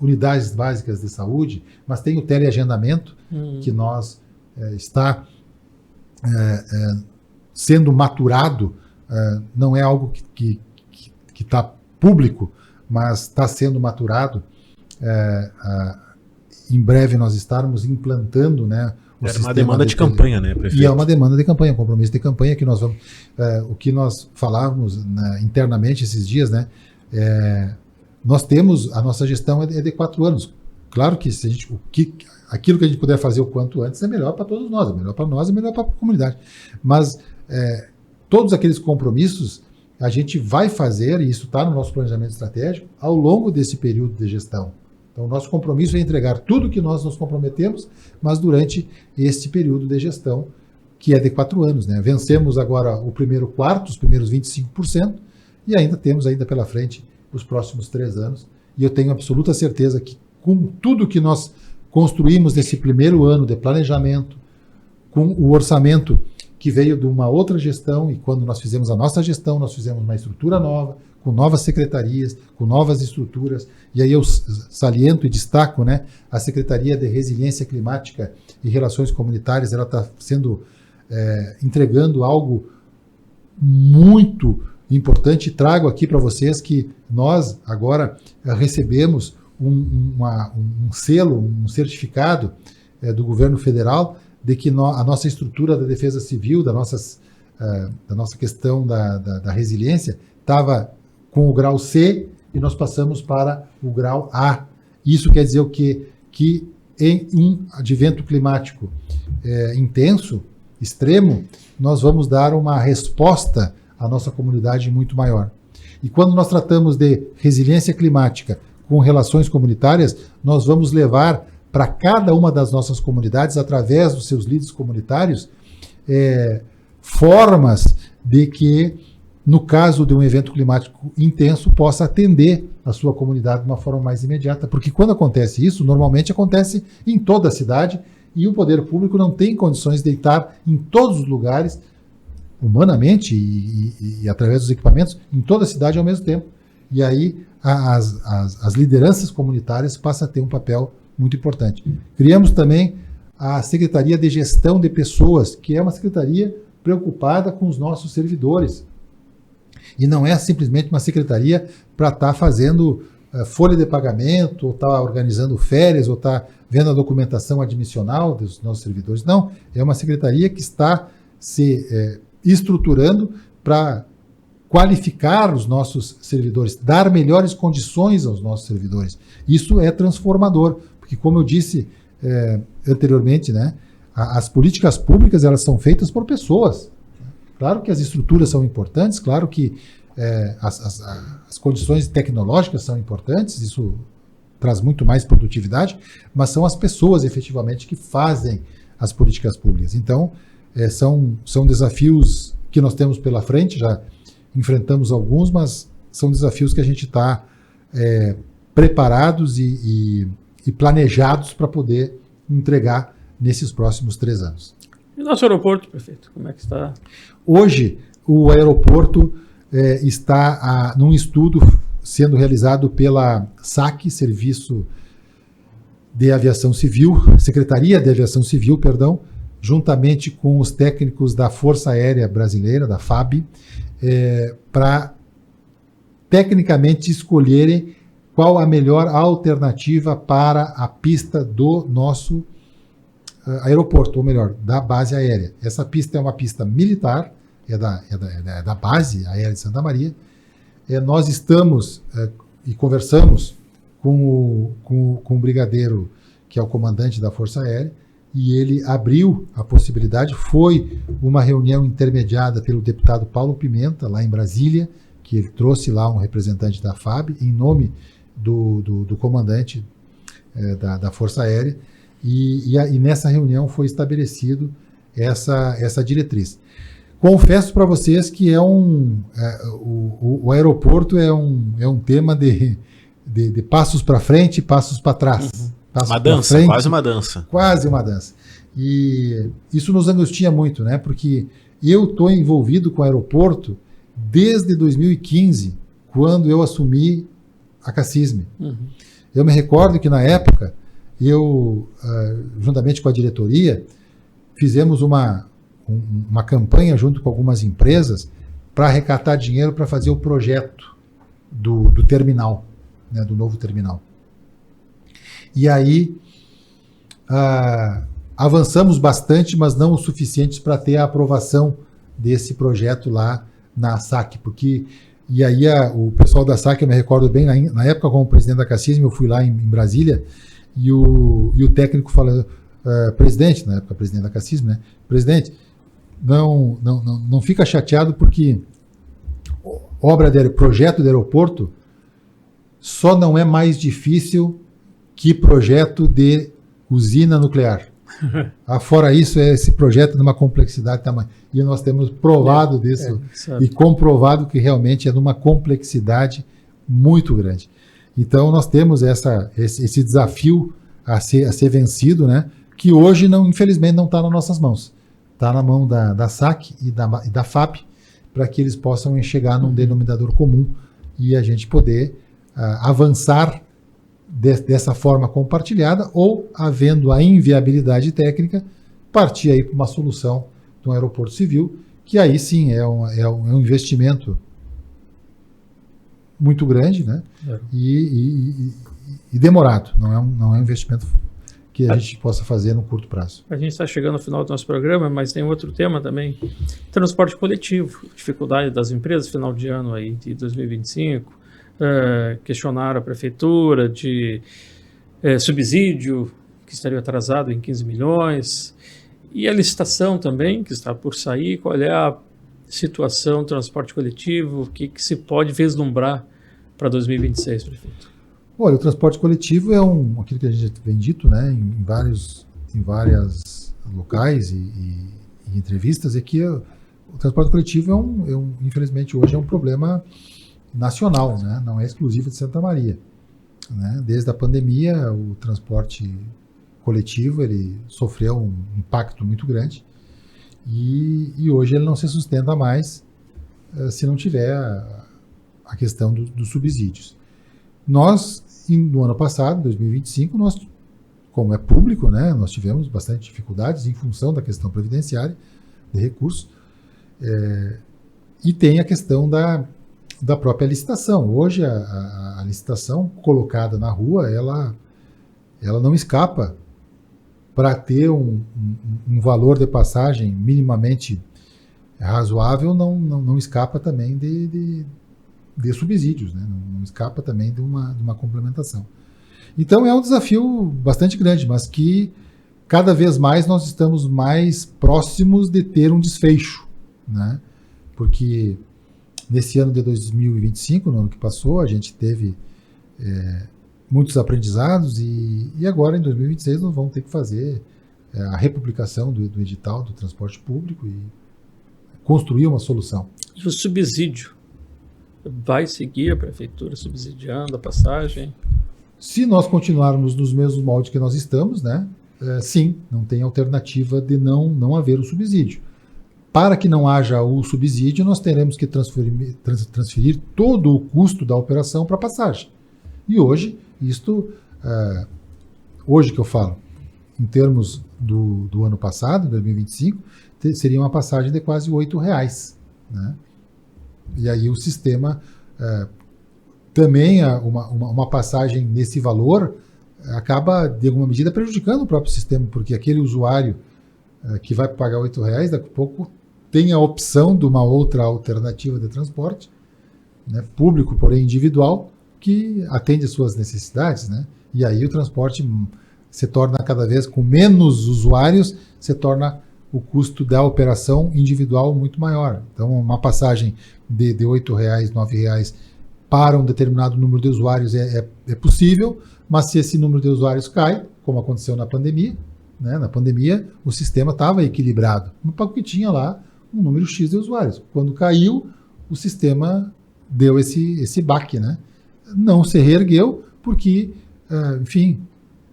S8: unidades básicas de saúde, mas tem o teleagendamento, que nós está sendo maturado, não é algo que está público, mas está sendo maturado. Em breve nós estarmos implantando, né,
S9: era uma demanda de campanha, né, prefeito?
S8: E é uma demanda de campanha, um compromisso de campanha que nós vamos... o que nós falávamos internamente esses dias, né? Nós temos... A nossa gestão é de 4 anos. Claro que aquilo que a gente puder fazer o quanto antes é melhor para todos nós, é melhor para nós, é melhor para a comunidade. Mas todos aqueles compromissos a gente vai fazer, e isso está no nosso planejamento estratégico, ao longo desse período de gestão. Então, o nosso compromisso é entregar tudo que nós nos comprometemos, mas durante este período de gestão, que é de 4 anos. Né? Vencemos agora o primeiro quarto, os primeiros 25%, e ainda temos pela frente os próximos 3 anos. E eu tenho absoluta certeza que, com tudo que nós construímos nesse primeiro ano de planejamento, com o orçamento que veio de uma outra gestão, e quando nós fizemos a nossa gestão, nós fizemos uma estrutura nova, com novas secretarias, com novas estruturas, e aí eu saliento e destaco, né, a Secretaria de Resiliência Climática e Relações Comunitárias, ela está entregando algo muito importante. Trago aqui para vocês que nós agora recebemos um selo, um certificado do governo federal de que a nossa estrutura da defesa civil, da nossa questão da resiliência, estava com o grau C e nós passamos para o grau A. Isso quer dizer o quê? Que em um advento climático intenso, extremo, nós vamos dar uma resposta à nossa comunidade muito maior. E quando nós tratamos de resiliência climática com relações comunitárias, nós vamos levar para cada uma das nossas comunidades, através dos seus líderes comunitários, formas de que, no caso de um evento climático intenso, possa atender a sua comunidade de uma forma mais imediata. Porque quando acontece isso, normalmente acontece em toda a cidade, e o poder público não tem condições de estar em todos os lugares, humanamente e através dos equipamentos, em toda a cidade ao mesmo tempo. E aí as lideranças comunitárias passam a ter um papel muito importante. Criamos também a Secretaria de Gestão de Pessoas, que é uma secretaria preocupada com os nossos servidores. E não é simplesmente uma secretaria para estar fazendo folha de pagamento, ou estar organizando férias, ou estar vendo a documentação admissional dos nossos servidores. Não, é uma secretaria que está se estruturando para qualificar os nossos servidores, dar melhores condições aos nossos servidores. Isso é transformador, porque, como eu disse anteriormente, né, as políticas públicas, elas são feitas por pessoas. Claro que as estruturas são importantes, claro que as condições tecnológicas são importantes, isso traz muito mais produtividade, mas são as pessoas, efetivamente, que fazem as políticas públicas. Então, são desafios que nós temos pela frente, já enfrentamos alguns, mas são desafios que a gente está preparados e planejados para poder entregar nesses próximos 3 anos.
S7: E o nosso aeroporto, prefeito, como é que está?
S8: Hoje, o aeroporto está num estudo sendo realizado pela SAC, Serviço de Aviação Civil, Secretaria de Aviação Civil, perdão, juntamente com os técnicos da Força Aérea Brasileira, da FAB, para tecnicamente escolherem qual a melhor alternativa para a pista do nosso aeroporto, ou melhor, da base aérea. Essa pista é uma pista militar, é da base aérea de Santa Maria. Nós estamos e conversamos com o brigadeiro, que é o comandante da Força Aérea, e ele abriu a possibilidade. Foi uma reunião intermediada pelo deputado Paulo Pimenta, lá em Brasília, que ele trouxe lá um representante da FAB, em nome do comandante da Força Aérea, e nessa reunião foi estabelecido essa diretriz. Confesso para vocês que o aeroporto é um tema de passos para frente e passos para trás.
S9: Uma dança, frente, quase uma dança.
S8: Quase uma dança. E isso nos angustia muito, né? Porque eu estou envolvido com o aeroporto desde 2015, quando eu assumi a CACISM. Eu me recordo que, na época, eu, juntamente com a diretoria, fizemos uma campanha junto com algumas empresas para arrecadar dinheiro para fazer o projeto do terminal, né, do novo terminal. E aí avançamos bastante, mas não o suficiente para ter a aprovação desse projeto lá na SAC, e aí o pessoal da SAC, eu me recordo bem, na época como presidente da CACISM, eu fui lá em Brasília, e o técnico falou, presidente, na época presidente da CACISM, né, presidente, não fica chateado, porque projeto de aeroporto só não é mais difícil que projeto de usina nuclear. Fora isso, esse projeto de uma complexidade tamanho. E nós temos provado disso e comprovado que realmente é de uma complexidade muito grande. Então nós temos esse desafio a ser vencido, né? Que hoje, infelizmente, não está nas nossas mãos. Está na mão da SAC e da FAB, para que eles possam chegar num denominador comum e a gente poder avançar dessa forma compartilhada, ou, havendo a inviabilidade técnica, partir aí para uma solução de um aeroporto civil, que aí sim é um investimento muito grande, né? E demorado, não é um investimento que a gente possa fazer no curto prazo.
S7: A gente está chegando ao final do nosso programa, mas tem outro tema também, transporte coletivo, dificuldade das empresas, final de ano aí de 2025, questionaram a prefeitura de subsídio que estaria atrasado em 15 milhões, E a licitação também, que está por sair, qual é a situação do transporte coletivo, o que se pode vislumbrar para 2026, prefeito?
S8: Olha, o transporte coletivo é aquilo que a gente tem dito, né, em vários locais e entrevistas, é que o transporte coletivo infelizmente hoje é um problema nacional, né, não é exclusivo de Santa Maria, né? Desde a pandemia, o transporte coletivo ele sofreu um impacto muito grande e hoje ele não se sustenta mais se não tiver a questão dos subsídios. Nós, no ano passado, 2025, como é público, né, nós tivemos bastante dificuldades em função da questão previdenciária, de recursos, e tem a questão da própria licitação. Hoje, a licitação colocada na rua, ela não escapa para ter um valor de passagem minimamente razoável, não escapa também de subsídios, né? Não escapa também de uma complementação. Então é um desafio bastante grande, mas que cada vez mais nós estamos mais próximos de ter um desfecho, né? Porque nesse ano de 2025, no ano que passou, a gente teve muitos aprendizados e agora em 2026 nós vamos ter que fazer a republicação do edital do transporte público e construir uma solução.
S7: E o subsídio? Vai seguir a prefeitura subsidiando a passagem?
S8: Se nós continuarmos nos mesmos moldes que nós estamos, né, sim, não tem alternativa de não haver o subsídio. Para que não haja o subsídio, nós teremos que transferir todo o custo da operação para a passagem. E hoje, hoje que eu falo, em termos do ano passado, 2025, seria uma passagem de quase R$8, né? E aí o sistema, também uma passagem nesse valor acaba, de alguma medida, prejudicando o próprio sistema, porque aquele usuário que vai pagar R$8, daqui a pouco tem a opção de uma outra alternativa de transporte, né, público, porém individual, que atende às suas necessidades, né? E aí o transporte se torna cada vez, com menos usuários, se torna o custo da operação individual muito maior. Então, uma passagem de R$8, R$9 para um determinado número de usuários é possível, mas se esse número de usuários cai, como aconteceu na pandemia, né? Na pandemia o sistema estava equilibrado, porque tinha lá um número X de usuários. Quando caiu, o sistema deu esse baque, né? Não se reergueu porque, enfim,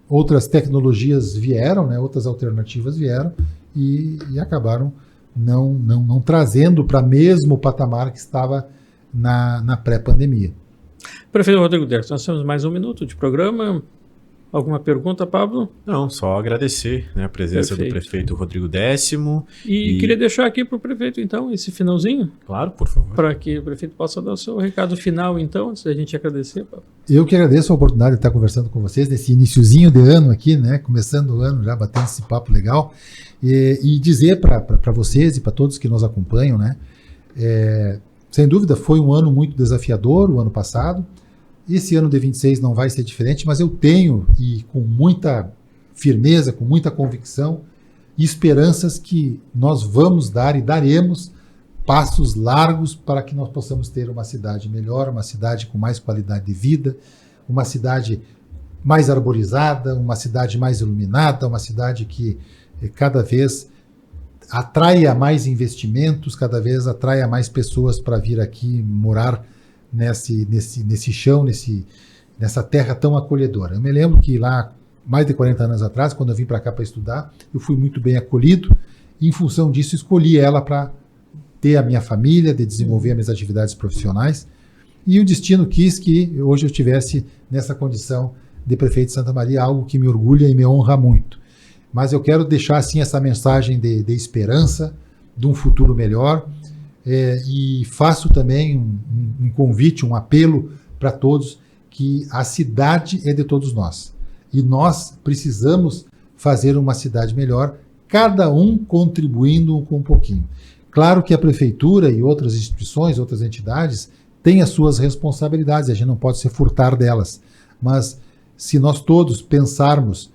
S8: outras tecnologias vieram, né? Outras alternativas vieram e acabaram não trazendo para mesmo patamar que estava na pré-pandemia.
S7: Prefeito Rodrigo Derckx, nós temos mais um minuto de programa. Alguma pergunta, Pablo?
S9: Não, só agradecer, né, a presença do prefeito Rodrigo Décimo.
S7: E queria deixar aqui para o prefeito, então, esse finalzinho.
S9: Claro, por favor.
S7: Para que o prefeito possa dar o seu recado final, então, antes da gente agradecer, Pablo.
S8: Eu que agradeço a oportunidade de estar conversando com vocês nesse iniciozinho de ano aqui, né, começando o ano já batendo esse papo legal, e dizer para vocês e para todos que nos acompanham, né, sem dúvida foi um ano muito desafiador, o ano passado. Esse ano de 26 não vai ser diferente, mas eu tenho, e com muita firmeza, com muita convicção e esperanças, que nós vamos dar e daremos passos largos para que nós possamos ter uma cidade melhor, uma cidade com mais qualidade de vida, uma cidade mais arborizada, uma cidade mais iluminada, uma cidade que cada vez atraia mais investimentos, cada vez atraia mais pessoas para vir aqui morar nesse chão, nessa terra tão acolhedora. Eu me lembro que lá, mais de 40 anos atrás, quando eu vim para cá para estudar, eu fui muito bem acolhido e, em função disso, escolhi ela para ter a minha família, de desenvolver as minhas atividades profissionais, e o destino quis que hoje eu estivesse nessa condição de prefeito de Santa Maria, algo que me orgulha e me honra muito. Mas eu quero deixar, assim, essa mensagem de esperança, de um futuro melhor, e faço também um convite, um apelo para todos, que a cidade é de todos nós. E nós precisamos fazer uma cidade melhor, cada um contribuindo com um pouquinho. Claro que a prefeitura e outras instituições, outras entidades, têm as suas responsabilidades, a gente não pode se furtar delas. Mas se nós todos pensarmos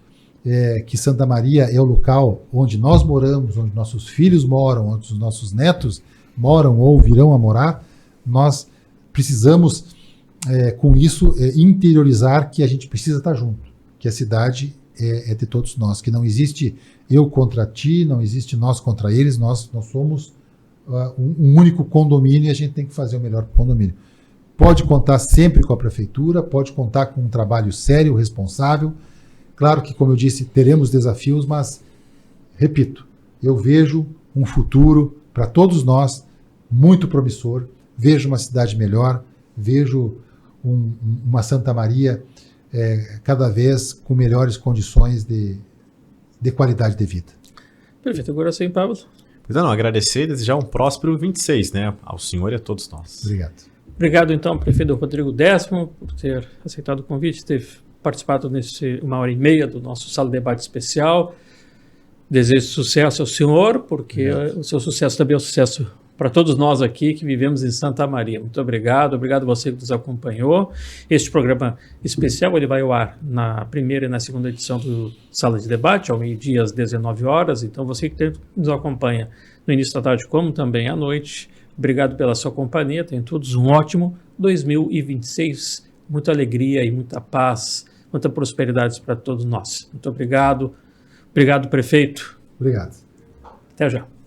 S8: que Santa Maria é o local onde nós moramos, onde nossos filhos moram, onde os nossos netos moram ou virão a morar, nós precisamos, com isso, interiorizar que a gente precisa estar junto, que a cidade é de todos nós, que não existe eu contra ti, não existe nós contra eles, nós somos um único condomínio e a gente tem que fazer o melhor condomínio. Pode contar sempre com a prefeitura, pode contar com um trabalho sério, responsável. Claro que, como eu disse, teremos desafios, mas, repito, eu vejo um futuro para todos nós muito promissor, vejo uma cidade melhor, vejo uma Santa Maria cada vez com melhores condições de qualidade de vida.
S7: Perfeito. Agora sim, Pablo.
S9: Pois não, agradecer e desejar um próspero 26, né? Ao senhor e a todos nós.
S8: Obrigado.
S7: Obrigado, então, prefeito Rodrigo Décimo, por ter aceitado o convite, ter participado nesse 1h30 do nosso Sala de Debate Especial. Desejo sucesso ao senhor, porque o seu sucesso também é um sucesso para todos nós aqui que vivemos em Santa Maria. Muito obrigado. Obrigado a você que nos acompanhou. Este programa especial ele vai ao ar na primeira e na segunda edição do Sala de Debate, ao meio-dia, às 19 horas. Então, você que nos acompanha no início da tarde, como também à noite, obrigado pela sua companhia. Tenham todos um ótimo 2026. Muita alegria e muita paz, muita prosperidade para todos nós. Muito obrigado. Obrigado, prefeito.
S8: Obrigado.
S7: Até já.